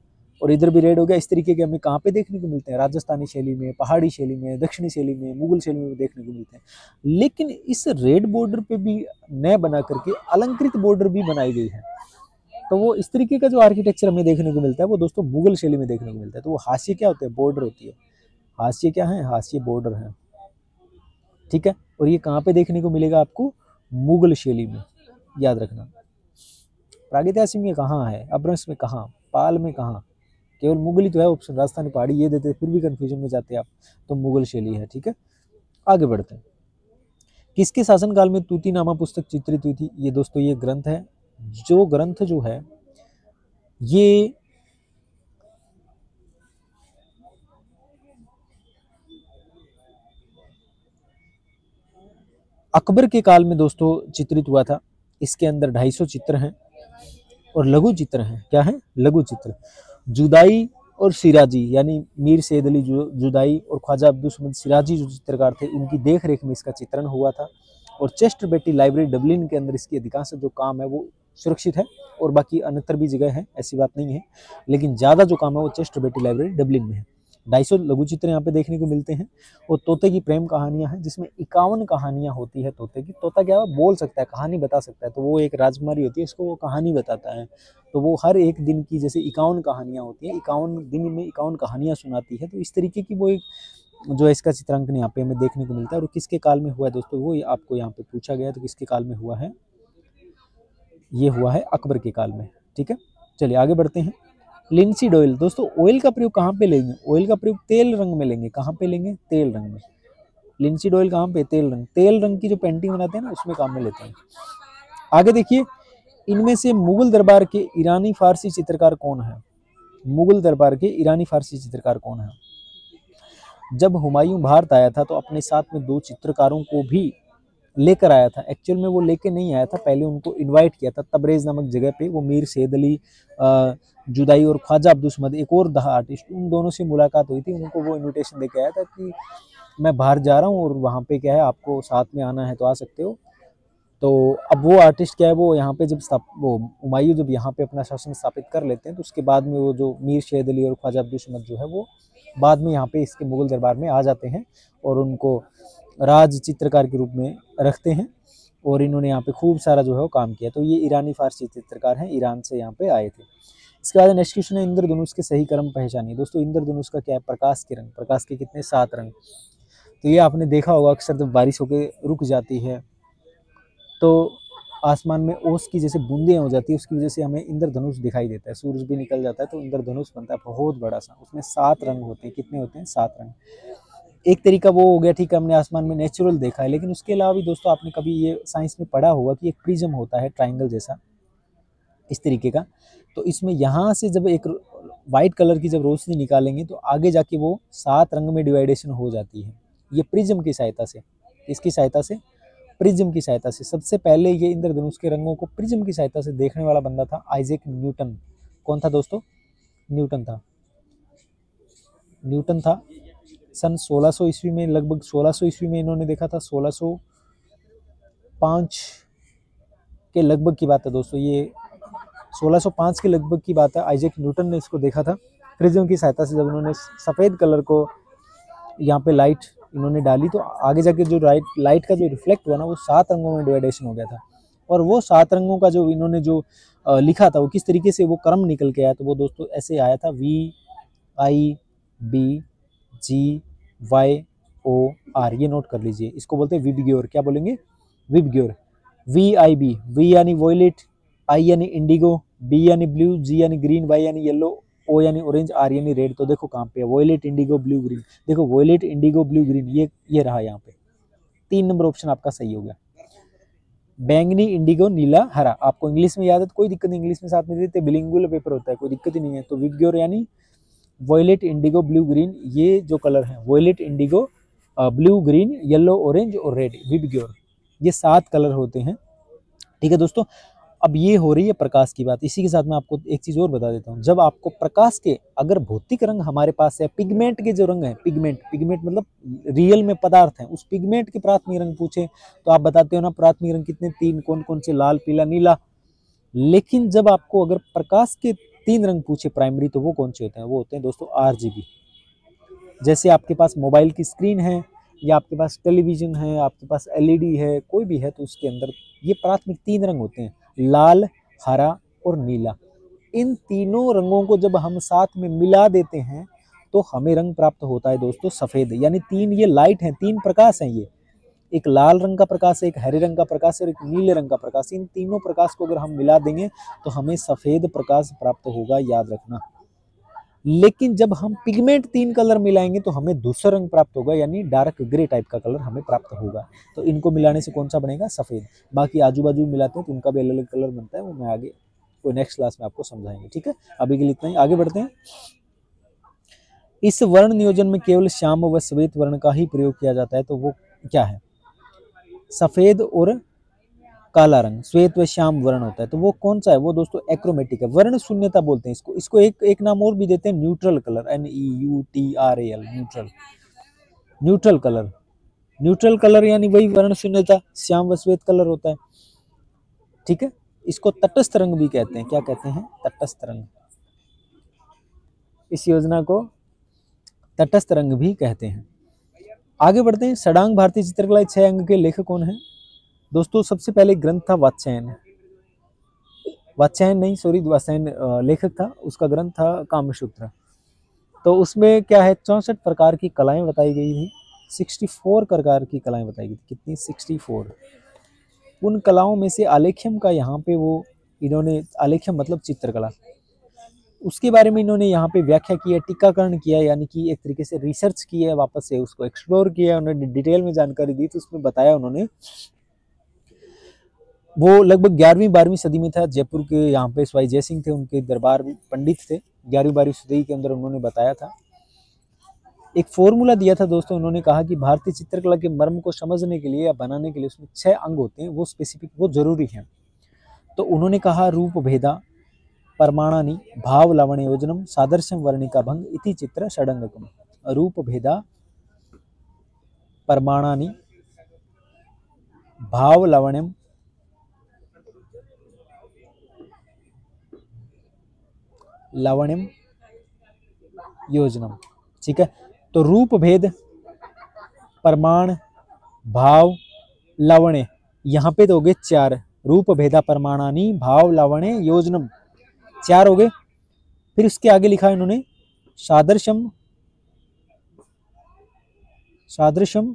और इधर भी रेड हो गया। इस तरीके के हमें कहाँ पे देखने को मिलते हैं, राजस्थानी शैली में, पहाड़ी शैली में, दक्षिणी शैली में, मुगल शैली में देखने को मिलते हैं। लेकिन इस रेड बॉर्डर पे भी न बना करके अलंकृत बॉर्डर भी बनाई गई है। तो वो इस तरीके का जो आर्किटेक्चर हमें देखने को मिलता है वो दोस्तों मुगल शैली में देखने को मिलता है। तो वो हाशिए क्या होते हैं, बॉर्डर होती है। हाशिए क्या है, हाशिए बॉर्डर है। ठीक है, और ये कहाँ पे देखने को मिलेगा आपको, मुगल शैली में, याद रखना। प्रागैतिहासिक में कहाँ है, अपभ्रंश में कहाँ, पाल में कहाँ, केवल मुगल ही तो है ऑप्शन। राजस्थानी पहाड़ी ये देते फिर भी कंफ्यूजन में जाते हैं आप, तो मुगल शैली है। ठीक है, आगे बढ़ते हैं। किसके शासनकाल में तूतीनामा पुस्तक चित्रित हुई थी। ये दोस्तों ये ग्रंथ है, जो ग्रंथ जो है ये अकबर के काल में दोस्तों चित्रित हुआ था। इसके अंदर 250 चित्र हैं और लघु चित्र हैं। क्या है, लघु चित्र। जुदाई और सिराजी, यानी मीर सैयद अली जुदाई और ख्वाजा अब्दुल समद सिराजी जो चित्रकार थे, उनकी देख रेख में इसका चित्रण हुआ था। और चेस्टर बेटी लाइब्रेरी डबलिन के अंदर इसकी अधिकांश जो काम है वो सुरक्षित है, और बाकी अन्यत्र भी जगह है, ऐसी बात नहीं है, लेकिन ज़्यादा जो काम है वो चेस्टर बेटी लाइब्रेरी डबलिन में है। 250 लघु चित्र यहाँ पे देखने को मिलते हैं। और तोते की प्रेम कहानियां हैं, जिसमें 51 कहानियां होती है तोते की। तोता क्या है, बोल सकता है, कहानी बता सकता है, तो वो एक राजकुमारी होती है, इसको वो कहानी बताता है। तो वो हर एक दिन की जैसे 51 कहानियां होती हैं, 51 दिन में 51 कहानियां सुनाती है। तो इस तरीके की वो एक जो है इसका चित्रांकन यहाँ पे हमें देखने को मिलता है। और किसके काल में हुआ है दोस्तों, वो आपको यहाँ पे पूछा गया है, तो किसके काल में हुआ है, ये हुआ है अकबर के काल में। ठीक है, चलिए आगे बढ़ते हैं। लिंसीड ऑयल, दोस्तों ऑयल का प्रयोग कहाँ पे लेंगे, ऑयल का प्रयोग तेल रंग में लेंगे। कहाँ पे लेंगे, तेल रंग में। लिंसीड ऑयल कहाँ पे, तेल रंग की जो पेंटिंग बनाते हैं ना उसमें काम में लेते हैं। आगे देखिए, इनमें से मुगल दरबार के ईरानी फारसी चित्रकार कौन है? मुगल दरबार के ईरानी फारसी चित्रकार कौन है? जब हुमायूं भारत आया था तो अपने साथ में 2 चित्रकारों को भी लेकर आया था। एक्चुअल में वो लेके नहीं आया था, पहले उनको इनवाइट किया था तबरेज नामक जगह पे। वो मीर सैद अली जुदाई और ख्वाजा अब्दुल समद, एक और दहा आर्टिस्ट, उन दोनों से मुलाकात हुई थी। उनको वो इनविटेशन देके आया था कि मैं बाहर जा रहा हूँ और वहाँ पे क्या है, आपको साथ में आना है तो आ सकते हो। तो अब वो आर्टिस्ट क्या है, वो यहाँ पे जब वो हुमायूं जब यहाँ पे अपना शासन स्थापित कर लेते हैं तो उसके बाद में वो जो मीर सैद अली और ख्वाजा अब्दुल समद जो है वो बाद में यहाँ पे इसके मुगल दरबार में आ जाते हैं और उनको राज चित्रकार के रूप में रखते हैं। और इन्होंने यहाँ पे खूब सारा जो है वो काम किया। तो ये ईरानी फारसी चित्रकार हैं, ईरान से यहाँ पे आए थे। इसके बाद नेक्स्ट क्वेश्चन है, इंद्रधनुष के सही क्रम पहचानिए। दोस्तों इंद्रधनुष का क्या है, प्रकाश के रंग, प्रकाश के कितने, 7 रंग। तो ये आपने देखा होगा अक्सर जब बारिश होकर रुक जाती है तो आसमान में ओस की जैसे बूंदें हो जाती है, उसकी वजह से हमें इंद्रधनुष दिखाई देता है। सूरज भी निकल जाता है तो इंद्रधनुष बनता है बहुत बड़ा सा, उसमें 7 रंग होते हैं। कितने होते हैं, 7 रंग। एक तरीका वो हो गया, ठीक है, हमने आसमान में नेचुरल देखा है, लेकिन उसके अलावा भी दोस्तों आपने कभी ये साइंस में पढ़ा होगा कि एक प्रिज्म होता है ट्राइंगल जैसा इस तरीके का। तो इसमें यहाँ से जब एक वाइट कलर की जब रोशनी निकालेंगे तो आगे जाके वो 7 रंग में डिवाइडेशन हो जाती है, ये प्रिज्म की सहायता से। इसकी सहायता से, प्रिज्म की सहायता से। सबसे पहले ये इंद्रधनुष के रंगों को प्रिज्म की सहायता से देखने वाला बंदा था आइजैक न्यूटन। कौन था दोस्तों, न्यूटन था। न्यूटन था सन 1600 ईस्वी में, लगभग 1600 ईस्वी में इन्होंने देखा था। 1605 के लगभग की बात है दोस्तों, ये 1605 के लगभग की बात है। आइजैक न्यूटन ने इसको देखा था प्रिज्म की सहायता से। जब उन्होंने सफ़ेद कलर को यहाँ पे लाइट इन्होंने डाली तो आगे जाके जो लाइट का जो रिफ्लेक्ट हुआ ना वो 7 रंगों में डिवाइडेशन हो गया था। और वो 7 रंगों का जो इन्होंने जो लिखा था वो किस तरीके से वो क्रम निकल के आया, तो वो दोस्तों ऐसे आया था, VIBGYOR। ये नोट कर लीजिए, इसको बोलते हैं विबग्योर। क्या बोलेंगे, विबग्योर। VIB, V यानी वॉयलेट, I यानी इंडिगो, B यानी ब्लू, G यानी ग्रीन, Y यानी येलो, O यानी ऑरेंज, R यानी रेड। तो देखो कहाँ पे है, वॉयलेट, इंडिगो, ब्लू, ग्रीन। देखो वॉयलेट, इंडिगो, ब्लू, ग्रीन, ये रहा यहाँ पे। 3 नंबर ऑप्शन आपका सही हो गया। बैंगनी, इंडिगो, नीला, हरा। आपको इंग्लिश में याद है तो कोई दिक्कत नहीं, इंग्लिश में साथ में देते, बिलिंगुअल पेपर होता है, कोई दिक्कत ही नहीं है। तो विबग्योर यानी वॉयलेट, इंडिगो, ब्लू, ग्रीन, ये जो कलर है violet, indigo, blue, green, yellow, orange और रेड, विबग्योर, ये 7 कलर होते हैं। ठीक है दोस्तों, अब ये हो रही है प्रकाश की बात। इसी के साथ मैं आपको एक चीज और बता देता हूँ। जब आपको प्रकाश के अगर भौतिक रंग हमारे पास है, पिगमेंट के जो रंग है, पिगमेंट मतलब रियल में पदार्थ है, उस पिगमेंट के प्राथमिक रंग पूछे तो आप बताते हो ना प्राथमिक रंग कितने, 3। कौन कौन से, लाल, पीला, नीला। लेकिन जब आपको अगर प्रकाश के 3 रंग पूछे प्राइमरी, तो वो कौन से होते हैं, वो होते हैं दोस्तों RGB। जैसे आपके पास मोबाइल की स्क्रीन है या आपके पास टेलीविजन है, आपके पास LED है, कोई भी है, तो उसके अंदर ये प्राथमिक 3 रंग होते हैं, लाल, हरा और नीला। इन तीनों रंगों को जब हम साथ में मिला देते हैं तो हमें रंग प्राप्त होता है दोस्तों सफेद। यानी 3 ये लाइट हैं, 3 प्रकाश हैं, ये एक लाल रंग का प्रकाश है, एक हरे रंग का प्रकाश है और एक नीले रंग का प्रकाश। इन तीनों प्रकाश को अगर हम मिला देंगे तो हमें सफेद प्रकाश प्राप्त होगा, याद रखना। लेकिन जब हम पिगमेंट 3 कलर मिलाएंगे तो हमें दूसरा रंग प्राप्त होगा, यानी डार्क ग्रे टाइप का कलर हमें प्राप्त होगा। तो इनको मिलाने से कौन सा बनेगा, सफेद। बाकी आजू बाजू मिलाते हैं तो उनका भी अलग अलग कलर बनता है, वो मैं आगे कोई नेक्स्ट क्लास में आपको समझाएंगे। ठीक है, अभी के लिए इतना ही, आगे बढ़ते हैं। इस वर्ण नियोजन में केवल श्याम व श्वेत वर्ण का ही प्रयोग किया जाता है, तो वो क्या है, सफेद और काला रंग, श्वेत व श्याम वर्ण होता है। तो वो कौन सा है, वो दोस्तों एक्रोमेटिक है, वर्ण शून्यता बोलते हैं इसको। इसको एक नाम और भी देते हैं, neutral colour, NEUTRAL, neutral colour. Neutral colour यानी वही वर्ण शून्यता, श्याम व श्वेत कलर होता है। ठीक है, इसको तटस्थ रंग भी कहते हैं। क्या कहते हैं, तटस्थ रंग। इस योजना को तटस्थ रंग भी कहते हैं। आगे बढ़ते हैं। षडांग भारतीय चित्रकला 6 अंग के लेखक कौन है दोस्तों। सबसे पहले ग्रंथ था वात्स्यायन लेखक था, उसका ग्रंथ था कामसूत्र। तो उसमें क्या है, 64 प्रकार की कलाएं बताई गई थी, 64 प्रकार की कलाएं बताई गई थी। कितनी, 64। उन कलाओं में से आलेख्यम का यहाँ पे वो इन्होंने, आलेख्यम मतलब चित्रकला, उसके बारे में इन्होंने यहाँ पे व्याख्या की है, टीकाकरण किया है, यानी कि एक तरीके से रिसर्च की है, वापस से उसको एक्सप्लोर किया है, उन्होंने डिटेल में जानकारी दी। तो उसमें बताया उन्होंने, वो लगभग 11वीं-12वीं सदी में था। जयपुर के यहाँ पे स्वाई जय सिंह थे, उनके दरबार पंडित थे, 11वीं-12वीं सदी के अंदर उन्होंने बताया था। एक फॉर्मूला दिया था दोस्तों, उन्होंने कहा कि भारतीय चित्रकला के मर्म को समझने के लिए या बनाने के लिए उसमें 6 अंग होते हैं, वो स्पेसिफिक, वो जरूरी हैं। तो उन्होंने कहा रूप भेदा परमाणानि भाव लवण योजनम सादृश्यम वर्णिका भंग इति चित्र षडंगकम। रूप भेदा परमाणानि भाव लवण्यम लवण्यम योजनम, ठीक है। तो रूप भेद, परमाण, भाव, लवण्य, यहाँ पे तो हो गए 4। रूप भेदा परमाणानि भाव लवण्य योजनम, 4 हो गए। फिर उसके आगे लिखा है इन्होंने सादृश्यम, सादृश्यम,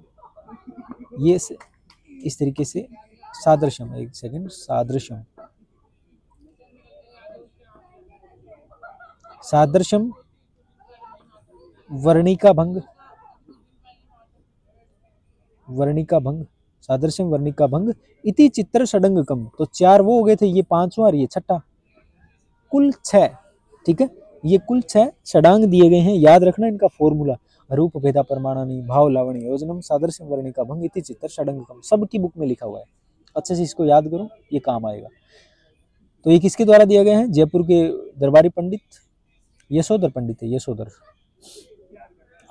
ये इस तरीके से सादृश्यम, एक सेकंड, सादृश्यम, सादृश्यम वर्णिका भंग, वर्णिका भंग, सादृश्यम वर्णिका भंग इति चित्र षडंगकम। तो 4 वो हो गए थे, ये 5वां और ये 6ठा, कुल 6, ठीक है। ये कुल 6 षडांग दिए गए हैं, याद रखना इनका फॉर्मूला, रूप भेदा परमाणानि भाव लावण्य योजनम सादृश्यम वर्णिका भंग इति चित्र षडंगकम, सबकी बुक में लिखा हुआ है, अच्छे से इसको याद करो, ये काम आएगा। तो ये किसके द्वारा दिया गया है? जयपुर के दरबारी पंडित यशोधर पंडित है, यशोधर।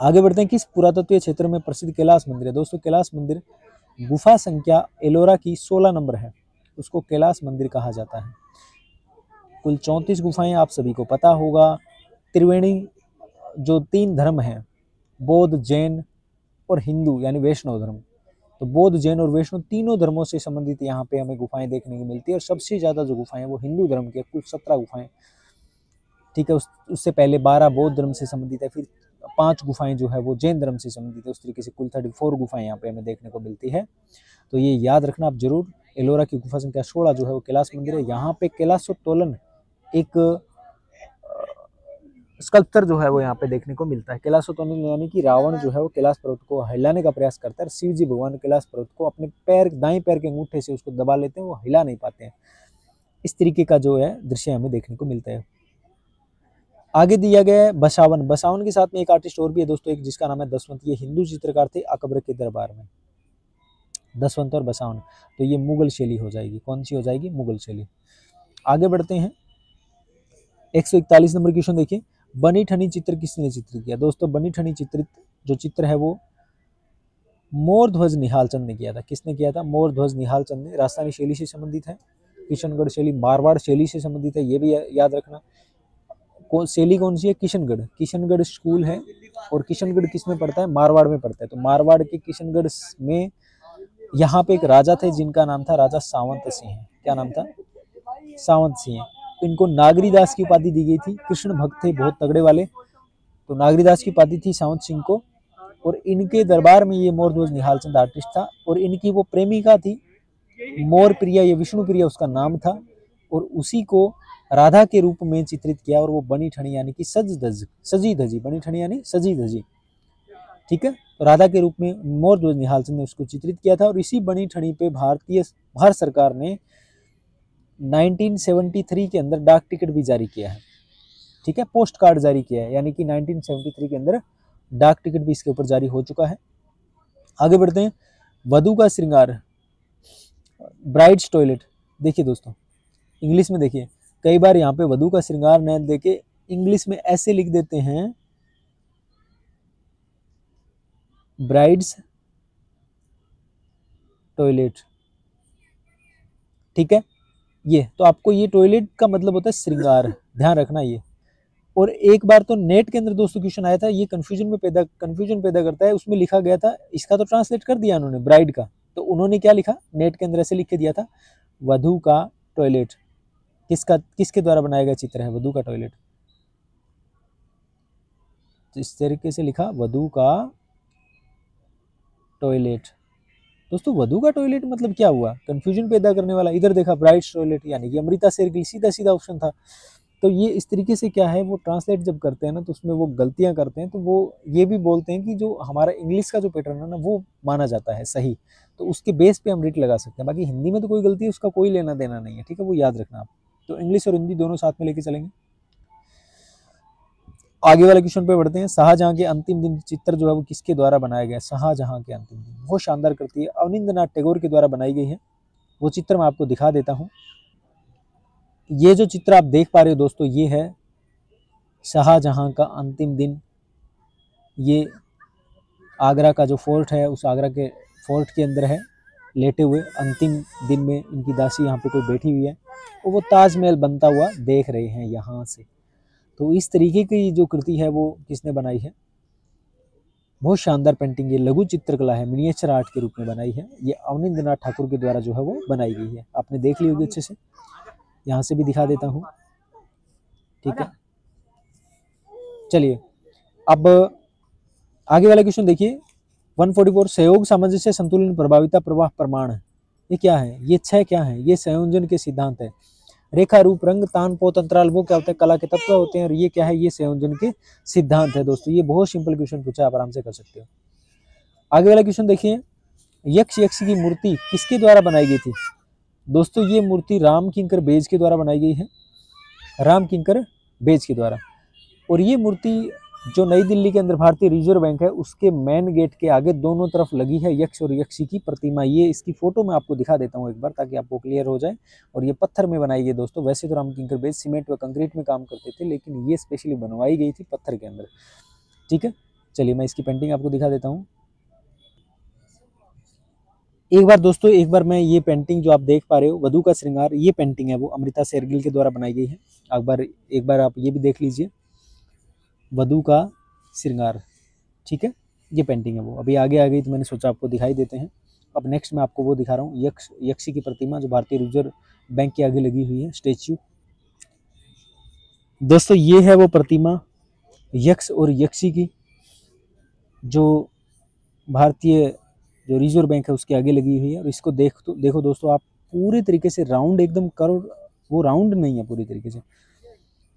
आगे बढ़ते हैं, किस पुरातत्वीय क्षेत्र में प्रसिद्ध कैलाश मंदिर है? दोस्तों कैलाश मंदिर गुफा संख्या एलोरा की 16 नंबर है, उसको कैलाश मंदिर कहा जाता है। कुल 34 गुफाएं, आप सभी को पता होगा। त्रिवेणी जो 3 धर्म हैं, बौद्ध, जैन और हिंदू यानी वैष्णव धर्म, तो बौद्ध, जैन और वैष्णव तीनों धर्मों से संबंधित यहाँ पे हमें गुफाएं देखने को मिलती है। और सबसे ज्यादा जो गुफाएं वो हिंदू धर्म की, कुल 17 गुफाएं, ठीक है। उससे पहले 12 बौद्ध धर्म से संबंधित है, फिर 5 गुफाएं जो है वो जैन धर्म से संबंधित है। उस तरीके से कुल 34 गुफाएं यहाँ पे हमें देखने को मिलती है। तो ये याद रखना आप जरूर। एलोरा की गुफा संख्या 16 जो है वो कैलाश मंदिर है। यहाँ पे कैलाशोत्तोलन एक स्कल्पचर जो है वो यहाँ पे देखने को मिलता है। कैलाशोत्तोलन यानी कि रावण जो है वो कैलाश पर्वत को हिलाने का प्रयास करता है, शिव जी भगवान कैलाश पर्वत को अपने पैर, दाएं पैर के अंगूठे से उसको दबा लेते हैं, वो हिला नहीं पाते हैं। इस तरीके का जो है दृश्य हमें देखने को मिलता है। आगे दिया गया है बसावन। बसावन के साथ में एक आर्टिस्ट और भी है दोस्तों, एक जिसका नाम है दसवंत। ये हिंदू चित्रकार थे अकबर के दरबार में, दसवंत और बसावन। तो ये मुगल शैली हो जाएगी, कौन सी हो जाएगी? मुगल शैली। आगे बढ़ते हैं, 141 नंबर क्वेश्चन देखिए, बनी ठनी चित्र किसने चित्रित किया? दोस्तों बनी ठनी चित्रित जो चित्र है वो मोर ध्वज निहाल चंद ने किया था। किसने किया था? मोर ध्वज निहाल चंद ने। राजस्थानी शैली से संबंधित है, किशनगढ़ शैली मारवाड़ शैली से संबंधित है, ये भी याद रखना। शैली कौन सी है? किशनगढ़। किशनगढ़ स्कूल है, और किशनगढ़ किस में पड़ता है? मारवाड़ में पड़ता है। तो मारवाड़ के किशनगढ़ में यहाँ पे एक राजा थे जिनका नाम था राजा सावंत सिंह। क्या नाम था? सावंत सिंह। इनको नागरीदास की उपाधि दी गई थी, कृष्ण भक्त थे बहुत तगड़े वाले, तो नागरीदास की उपाधि थी सावंत सिंह को। और इनके दरबार में ये मोर ध्वज निहाल चंद आर्टिस्ट था, और इनकी वो प्रेमिका थी मोर प्रिया, ये विष्णु प्रिया उसका नाम था, और उसी को राधा के रूप में चित्रित किया। और वो बनी ठनी यानी कि सजी धजी, बनी ठनी यानी सजी धजी, ठीक है। तो राधा के रूप में मोर ध्वज निहाल चंद ने उसको चित्रित किया था। और इसी बनी ठनी पे भारत सरकार ने 1973 के अंदर डाक टिकट भी जारी किया है, ठीक है, पोस्ट कार्ड जारी किया है, यानी कि 1973 के अंदर डाक टिकट भी इसके ऊपर जारी हो चुका है। आगे बढ़ते हैं, वधु का श्रृंगार, ब्राइड्स टॉयलेट। देखिए दोस्तों इंग्लिश में देखिए, कई बार यहाँ पे वधु का श्रृंगार न देके इंग्लिश में ऐसे लिख देते हैं ब्राइड्स टॉयलेट, ठीक है। ये तो आपको ये टॉयलेट का मतलब होता है श्रृंगार, ध्यान रखना ये। और एक बार तो नेट के अंदर दोस्तों क्वेश्चन आया था, ये कंफ्यूजन पैदा करता है। उसमें लिखा गया था, इसका तो ट्रांसलेट कर दिया उन्होंने ब्राइड का, तो उन्होंने क्या लिखा नेट के अंदर ऐसे लिख के दिया था, वधु का टॉयलेट। किसके द्वारा बनाया गया चित्र है वधु का टॉयलेट? इस तरीके से लिखा, वधु का टॉयलेट। दोस्तों वधु का टॉयलेट मतलब क्या हुआ? कंफ्यूजन पैदा करने वाला। इधर देखा ब्राइड्स टॉयलेट, यानी कि अमृता शेर की सीधा सीधा ऑप्शन था। तो ये इस तरीके से क्या है, वो ट्रांसलेट जब करते हैं ना तो उसमें वो गलतियां करते हैं, तो वो ये भी बोलते हैं कि जो हमारा इंग्लिश का जो पैटर्न है ना वो माना जाता है सही, तो उसके बेस पे हम रीट लगा सकते हैं। बाकी हिंदी में तो कोई गलती है उसका कोई लेना देना नहीं है, ठीक है, वो याद रखना आप। तो इंग्लिश और हिंदी दोनों साथ में लेके चलेंगे। आगे वाले क्वेश्चन पे बढ़ते हैं। शाहजहां के अंतिम दिन चित्र जो है वो किसके द्वारा बनाया गया? शाहजहां के अंतिम दिन बहुत शानदार कृति है, अवनींद्रनाथ टैगोर के द्वारा बनाई गई है। वो चित्र मैं आपको दिखा देता हूँ। ये जो चित्र आप देख पा रहे हो दोस्तों, ये है शाहजहां का अंतिम दिन। ये आगरा का जो फोर्ट है, उस आगरा के फोर्ट के अंदर है, लेटे हुए अंतिम दिन में इनकी दासी यहाँ पे कोई बैठी हुई है और वो ताजमहल बनता हुआ देख रहे हैं यहाँ से। तो इस तरीके की जो कृति है वो किसने बनाई है? बहुत शानदार पेंटिंग, ये लघु चित्रकला है, मिनिएचर आर्ट के रूप में बनाई है। ये अवनींद्रनाथ ठाकुर के द्वारा जो है वो बनाई गई है। आपने देख ली होगी अच्छे से, यहाँ से भी दिखा देता हूँ, ठीक है। चलिए अब आगे वाला क्वेश्चन देखिए 144। सहयोग, सामंजस्य, संतुलन, प्रभाविता, प्रवाह, प्रमाण, ये क्या है? ये 6 क्या है? ये संयोजन के सिद्धांत है। रेखा, रूप, रंग, तान, पोत, अंतराल वो क्या होते हैं? कला के तत्व होते हैं। और ये क्या है? ये संयोजन के सिद्धांत है दोस्तों। ये बहुत सिंपल क्वेश्चन पूछा, आप आराम से कर सकते हो। आगे वाला क्वेश्चन देखिए, यक्ष की मूर्ति किसके द्वारा बनाई गई थी? दोस्तों ये मूर्ति राम किंकर बेज के द्वारा बनाई गई है, राम किंकर बेज के द्वारा। और ये मूर्ति जो नई दिल्ली के अंदर भारतीय रिजर्व बैंक है उसके मेन गेट के आगे दोनों तरफ लगी है यक्ष और यक्षी की प्रतिमा। ये इसकी फोटो मैं आपको दिखा देता हूँ एक बार, ताकि आपको क्लियर हो जाए। और ये पत्थर में बनाई गई दोस्तों। वैसे तो राम किंकर बेज सीमेंट व कंक्रीट में काम करते थे, लेकिन ये स्पेशली बनवाई गई थी पत्थर के अंदर, ठीक है। चलिए मैं इसकी पेंटिंग आपको दिखा देता हूँ एक बार दोस्तों। एक बार मैं ये पेंटिंग जो आप देख पा रहे हो, वधू का श्रृंगार, ये पेंटिंग है वो अमृता शेरगिल के द्वारा बनाई गई है। एक बार आप ये भी देख लीजिए, वधू का श्रृंगार, ठीक है, ये पेंटिंग है वो। अभी आगे आ गई तो मैंने सोचा आपको दिखाई देते हैं। अब नेक्स्ट मैं आपको वो दिखा रहा हूँ, यक्षी की प्रतिमा जो भारतीय रिजर्व बैंक के आगे लगी हुई है, स्टेच्यू। दोस्तों ये है वो प्रतिमा यक्ष और यक्षी की, जो भारतीय जो रिजर्व बैंक है उसके आगे लगी हुई है। और इसको देखो दोस्तों आप, पूरे तरीके से राउंड एकदम करो, वो राउंड नहीं है पूरी तरीके से।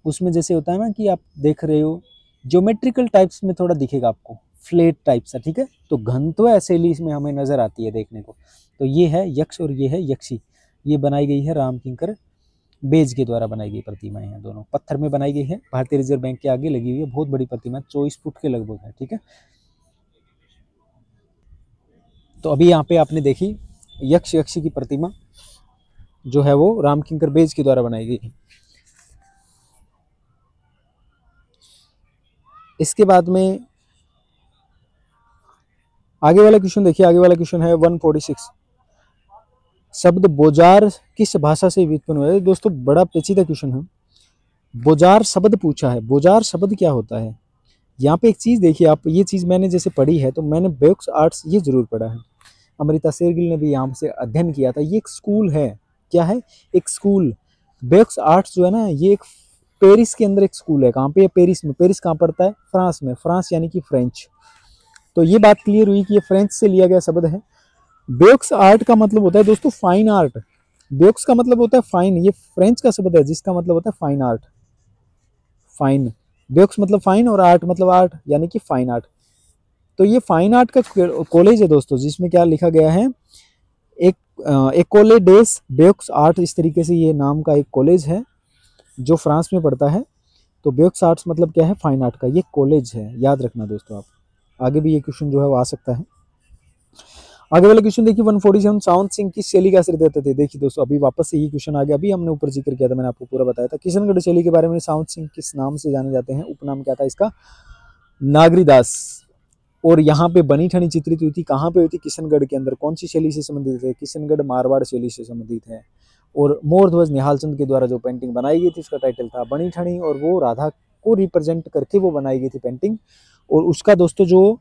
उसमें जैसे होता है ना कि आप देख रहे हो ज्योमेट्रिकल टाइप्स में थोड़ा दिखेगा आपको, फ्लैट टाइप सा, ठीक है। तो घनत्व शैली इसमें हमें नजर आती है देखने को। तो ये है यक्ष और ये है यक्षी। ये बनाई गई है राम किंकर बेज के द्वारा बनाई गई प्रतिमाएं हैं, दोनों पत्थर में बनाई गई है, भारतीय रिजर्व बैंक के आगे लगी हुई है। बहुत बड़ी प्रतिमा, 24 फुट के लगभग है, ठीक है। तो अभी यहाँ पे आपने देखी यक्षी की प्रतिमा जो है वो राम किंकर बेज के द्वारा बनाई गई है। इसके बाद में आगे वाला क्वेश्चन देखिए। आगे वाला क्वेश्चन है 146। शब्द बोजार किस भाषा से व्युत्पन्न हुआ है? दोस्तों बड़ा पेचीदा क्वेश्चन है। बोजार शब्द पूछा है। बोजार शब्द क्या होता है? यहाँ पे एक चीज देखिए आप, ये चीज मैंने जैसे पढ़ी है तो मैंने बेक्स आर्ट्स ये जरूर पढ़ा है, अमृता शेरगिल ने भी यहाँ से अध्ययन किया था। ये एक स्कूल है, क्या है? एक स्कूल। बेक्स आर्ट्स जो है ना, ये एक पेरिस के अंदर एक स्कूल है। कहाँ पे? पेरिस में। पेरिस कहाँ पड़ता है? फ्रांस में। फ्रांस यानी कि फ्रेंच। तो ये बात क्लियर हुई कि ये फ्रेंच से लिया गया शब्द है। बेक्स आर्ट का मतलब होता है दोस्तों फाइन आर्ट। बेक्स का मतलब होता है फाइन, ये फ्रेंच का शब्द है जिसका मतलब होता है फाइन आर्ट। फाइन, बेक्स मतलब फाइन और आर्ट मतलब आर्ट, यानी कि फाइन आर्ट। तो ये फाइन आर्ट का कॉलेज है दोस्तों, जिसमें क्या लिखा गया है, एक कॉलेज डेस बेक्स आर्ट, इस तरीके से ये नाम का एक कॉलेज है जो फ्रांस में पड़ता है। तो बेक्स आर्ट्स मतलब क्या है? फाइन आर्ट का ये कॉलेज है, याद रखना दोस्तों आप। आगे भी ये क्वेश्चन जो है वो आ सकता है। आगे वाला क्वेश्चन देखिए 147। सावंत सिंह किस शैली का आश्रय देते थे? देखिए दोस्तों अभी वापस से ये क्वेश्चन आ गया। अभी हमने ऊपर जिक्र किया था, मैंने आपको पूरा बताया था। किशनगढ़ शैली के बारे में सावंत सिंह किस नाम से जाने जाते हैं? उपनाम क्या था इसका? नागरीदास। और यहाँ पे बनी ठनी चित्रित हुई थी, कहाँ पे हुई थी? किशनगढ़ के अंदर। कौन सी शैली से संबंधित है? किशनगढ़ मारवाड़ शैली से संबंधित है। और मोर ध्वज निहाल चंद के द्वारा जो पेंटिंग बनाई गई थी उसका टाइटल था बनी ठनी, और वो राधा को रिप्रेजेंट करके वो बनाई गई थी पेंटिंग। और उसका दोस्तों जो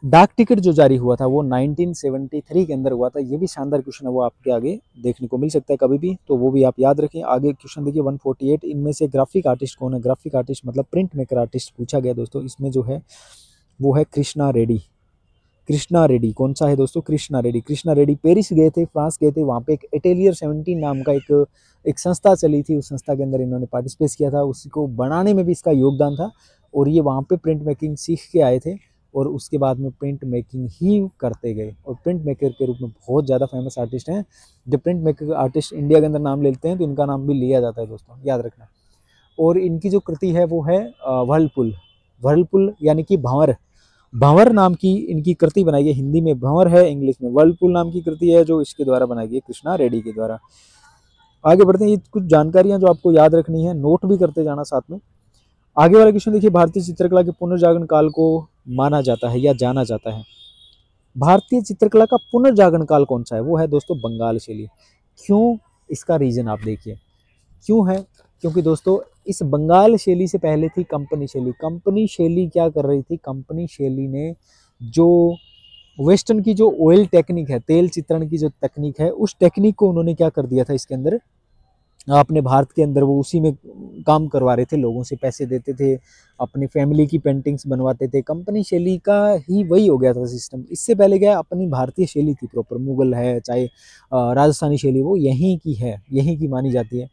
डाक टिकट जो जारी हुआ था वो 1973 के अंदर हुआ था। ये भी शानदार क्वेश्चन है, वो आपके आगे देखने को मिल सकता है कभी भी, तो वो भी आप याद रखें। आगे क्वेश्चन देखिए 148। इनमें से ग्राफिक आर्टिस्ट कौन है? ग्राफिक आर्टिस्ट मतलब प्रिंट मेकर आर्टिस्ट पूछा गया दोस्तों। इसमें जो है वो है कृष्णा रेड्डी। कृष्णा रेड्डी। कौन सा है दोस्तों? कृष्णा रेड्डी। कृष्णा रेड्डी पेरिस गए थे, फ्रांस गए थे, वहाँ पे एक एटेलियर 17 नाम का एक संस्था चली थी, उस संस्था के अंदर इन्होंने पार्टिसिपेट किया था, उसको बनाने में भी इसका योगदान था। और ये वहाँ पे प्रिंट मेकिंग सीख के आए थे और उसके बाद में प्रिंट मेकिंग ही करते गए और प्रिंट मेकर के रूप में बहुत ज़्यादा फेमस आर्टिस्ट हैं। जब प्रिंट मेकर आर्टिस्ट इंडिया के अंदर नाम लेते हैं तो इनका नाम भी लिया जाता है दोस्तों, याद रखना। और इनकी जो कृति है वो है व्हर्लपूल। व्हर्लपूल यानी कि भंवर, भंवर नाम की इनकी कृति बनाई है। हिंदी में भंवर है, इंग्लिश में व्हर्लपूल नाम की कृति है जो इसके द्वारा बनाई गई, कृष्णा रेड्डी के द्वारा। आगे बढ़ते हैं, ये कुछ जानकारियां जो आपको याद रखनी है, नोट भी करते जाना साथ में। आगे वाला क्वेश्चन देखिए, भारतीय चित्रकला के पुनर्जागरण काल को माना जाता है या जाना जाता है। भारतीय चित्रकला का पुनर्जागरण काल कौन सा है? वो है दोस्तों बंगाल शैली। क्यों? इसका रीजन आप देखिए क्यों है। क्योंकि दोस्तों इस बंगाल शैली से पहले थी कंपनी शैली। कंपनी शैली क्या कर रही थी? कंपनी शैली ने जो वेस्टर्न की जो ऑयल टेक्निक है, तेल चित्रण की जो तकनीक है, उस टेक्निक को उन्होंने क्या कर दिया था इसके अंदर, अपने भारत के अंदर वो उसी में काम करवा रहे थे, लोगों से पैसे देते थे, अपनी फैमिली की पेंटिंग्स बनवाते थे। कंपनी शैली का ही वही हो गया था सिस्टम। इससे पहले क्या अपनी भारतीय शैली थी प्रॉपर, मुगल है चाहे राजस्थानी शैली, वो यहीं की है, यहीं की मानी जाती है।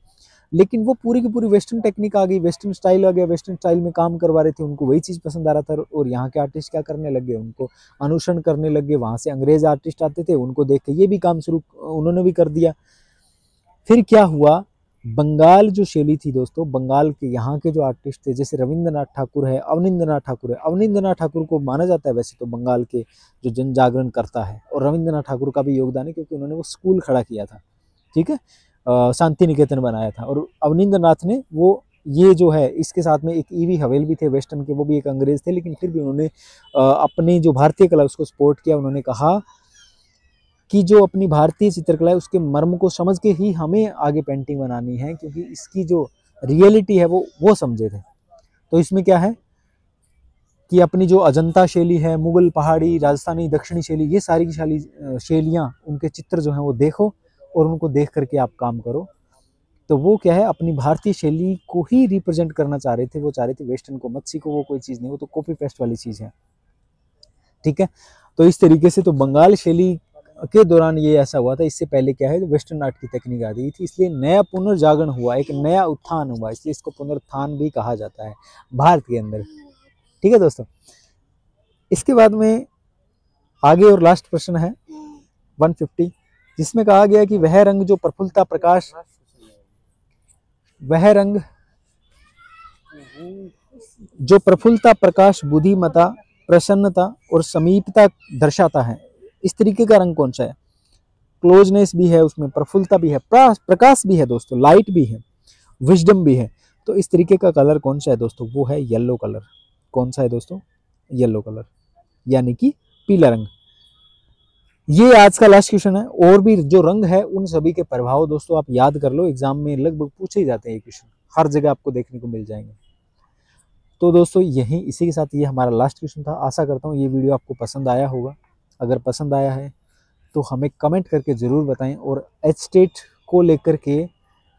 लेकिन वो पूरी की पूरी वेस्टर्न टेक्निक आ गई, वेस्टर्न स्टाइल आ गया, वेस्टर्न स्टाइल में काम करवा रहे थे, उनको वही चीज़ पसंद आ रहा था। और यहाँ के आर्टिस्ट क्या करने लग गए, उनको अनुसरण करने लग गए। वहाँ से अंग्रेज आर्टिस्ट आते थे, उनको देख के ये भी काम शुरू उन्होंने भी कर दिया। फिर क्या हुआ, बंगाल जो शैली थी दोस्तों, बंगाल के यहाँ के जो आर्टिस्ट थे, जैसे रविंद्रनाथ ठाकुर है, अवनिंद्रनाथ ठाकुर है। अवनिंद्रनाथ ठाकुर को माना जाता है वैसे तो बंगाल के जो जन जागरण करता है, और रविंद्रनाथ ठाकुर का भी योगदान है क्योंकि उन्होंने वो स्कूल खड़ा किया था, ठीक है, शांति निकेतन बनाया था। और अवनिंद्रनाथ ने वो ये जो है, इसके साथ में एक ईवी हवेल भी थे वेस्टर्न के, वो भी एक अंग्रेज थे, लेकिन फिर भी उन्होंने अपनी जो भारतीय कला उसको सपोर्ट किया। उन्होंने कहा कि जो अपनी भारतीय चित्रकला है उसके मर्म को समझ के ही हमें आगे पेंटिंग बनानी है, क्योंकि इसकी जो रियलिटी है वो समझे थे। तो इसमें क्या है कि अपनी जो अजंता शैली है, मुगल, पहाड़ी, राजस्थानी, दक्षिणी शैली, ये सारी की शैलियाँ, उनके चित्र जो हैं वो देखो और उनको देख करके आप काम करो। तो वो क्या है, अपनी भारतीय शैली को ही रिप्रेजेंट करना चाह रहे थे। वो चाह रहे थे वेस्टर्न को मत सीखो, वो कोई चीज़ नहीं, वो तो कॉपी पेस्ट वाली चीज़ है, ठीक है। तो इस तरीके से तो बंगाल शैली के दौरान ये ऐसा हुआ था। इससे पहले क्या है, वेस्टर्न आर्ट की तकनीक आ गई थी, इसलिए नया पुनर्जागरण हुआ, एक नया उत्थान हुआ, इसलिए इसको पुनरुत्थान भी कहा जाता है भारत के अंदर, ठीक है दोस्तों। इसके बाद में आगे और लास्ट प्रश्न है 150, जिसमें कहा गया कि वह रंग जो प्रफुल्लता प्रकाश, वह रंग जो प्रफुल्लता प्रकाश, बुद्धिमता, प्रसन्नता और समीपता दर्शाता है, इस तरीके का रंग कौन सा है? क्लोजनेस भी है उसमें, प्रफुल्लता भी है, प्रकाश भी है दोस्तों, लाइट भी है, विजडम भी है। तो इस तरीके का कलर कौन सा है दोस्तों? वो है येलो कलर। कौन सा है दोस्तों? येलो कलर, यानी कि पीला रंग। ये आज का लास्ट क्वेश्चन है। और भी जो रंग है उन सभी के प्रभाव दोस्तों आप याद कर लो, एग्जाम में लगभग पूछे ही जाते हैं ये क्वेश्चन, हर जगह आपको देखने को मिल जाएंगे। तो दोस्तों यही, इसी के साथ ये हमारा लास्ट क्वेश्चन था। आशा करता हूँ ये वीडियो आपको पसंद आया होगा। अगर पसंद आया है तो हमें कमेंट करके ज़रूर बताएं, और एचटेट को लेकर के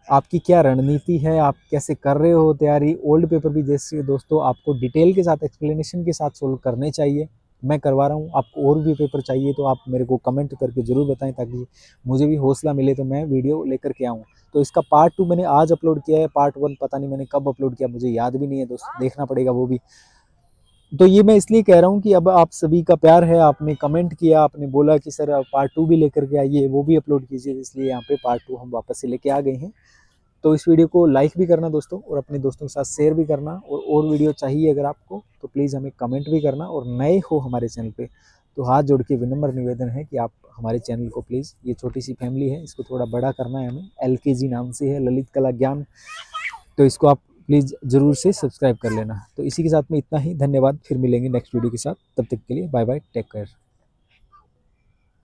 आपकी क्या रणनीति है, आप कैसे कर रहे हो तैयारी। ओल्ड पेपर भी जैसे दोस्तों आपको डिटेल के साथ, एक्सप्लेनेशन के साथ सोल्व करने चाहिए, मैं करवा रहा हूँ। आपको और भी पेपर चाहिए तो आप मेरे को कमेंट करके ज़रूर बताएं, ताकि मुझे भी हौसला मिले तो मैं वीडियो लेकर के आऊँ। तो इसका पार्ट 2 मैंने आज अपलोड किया है, पार्ट 1 पता नहीं मैंने कब अपलोड किया, मुझे याद भी नहीं है दोस्तों, देखना पड़ेगा वो भी। तो ये मैं इसलिए कह रहा हूँ कि अब आप सभी का प्यार है, आपने कमेंट किया, आपने बोला कि सर आप पार्ट 2 भी लेकर के आइए, वो भी अपलोड कीजिए, इसलिए यहाँ पे पार्ट 2 हम वापस से लेके आ गए हैं। तो इस वीडियो को लाइक भी करना दोस्तों, और अपने दोस्तों के साथ शेयर भी करना, और वीडियो चाहिए अगर आपको तो प्लीज़ हमें कमेंट भी करना। और नए हो हमारे चैनल पे तो हाथ जोड़ के विनम्र निवेदन है कि आप हमारे चैनल को प्लीज़, ये छोटी सी फैमिली है, इसको थोड़ा बड़ा करना है हमें। LKG नाम से है, ललित कला ज्ञान, तो इसको आप प्लीज़ ज़रूर से सब्सक्राइब कर लेना। तो इसी के साथ में इतना ही, धन्यवाद। फिर मिलेंगे नेक्स्ट वीडियो के साथ, तब तक के लिए बाय बाय, टेक केयर।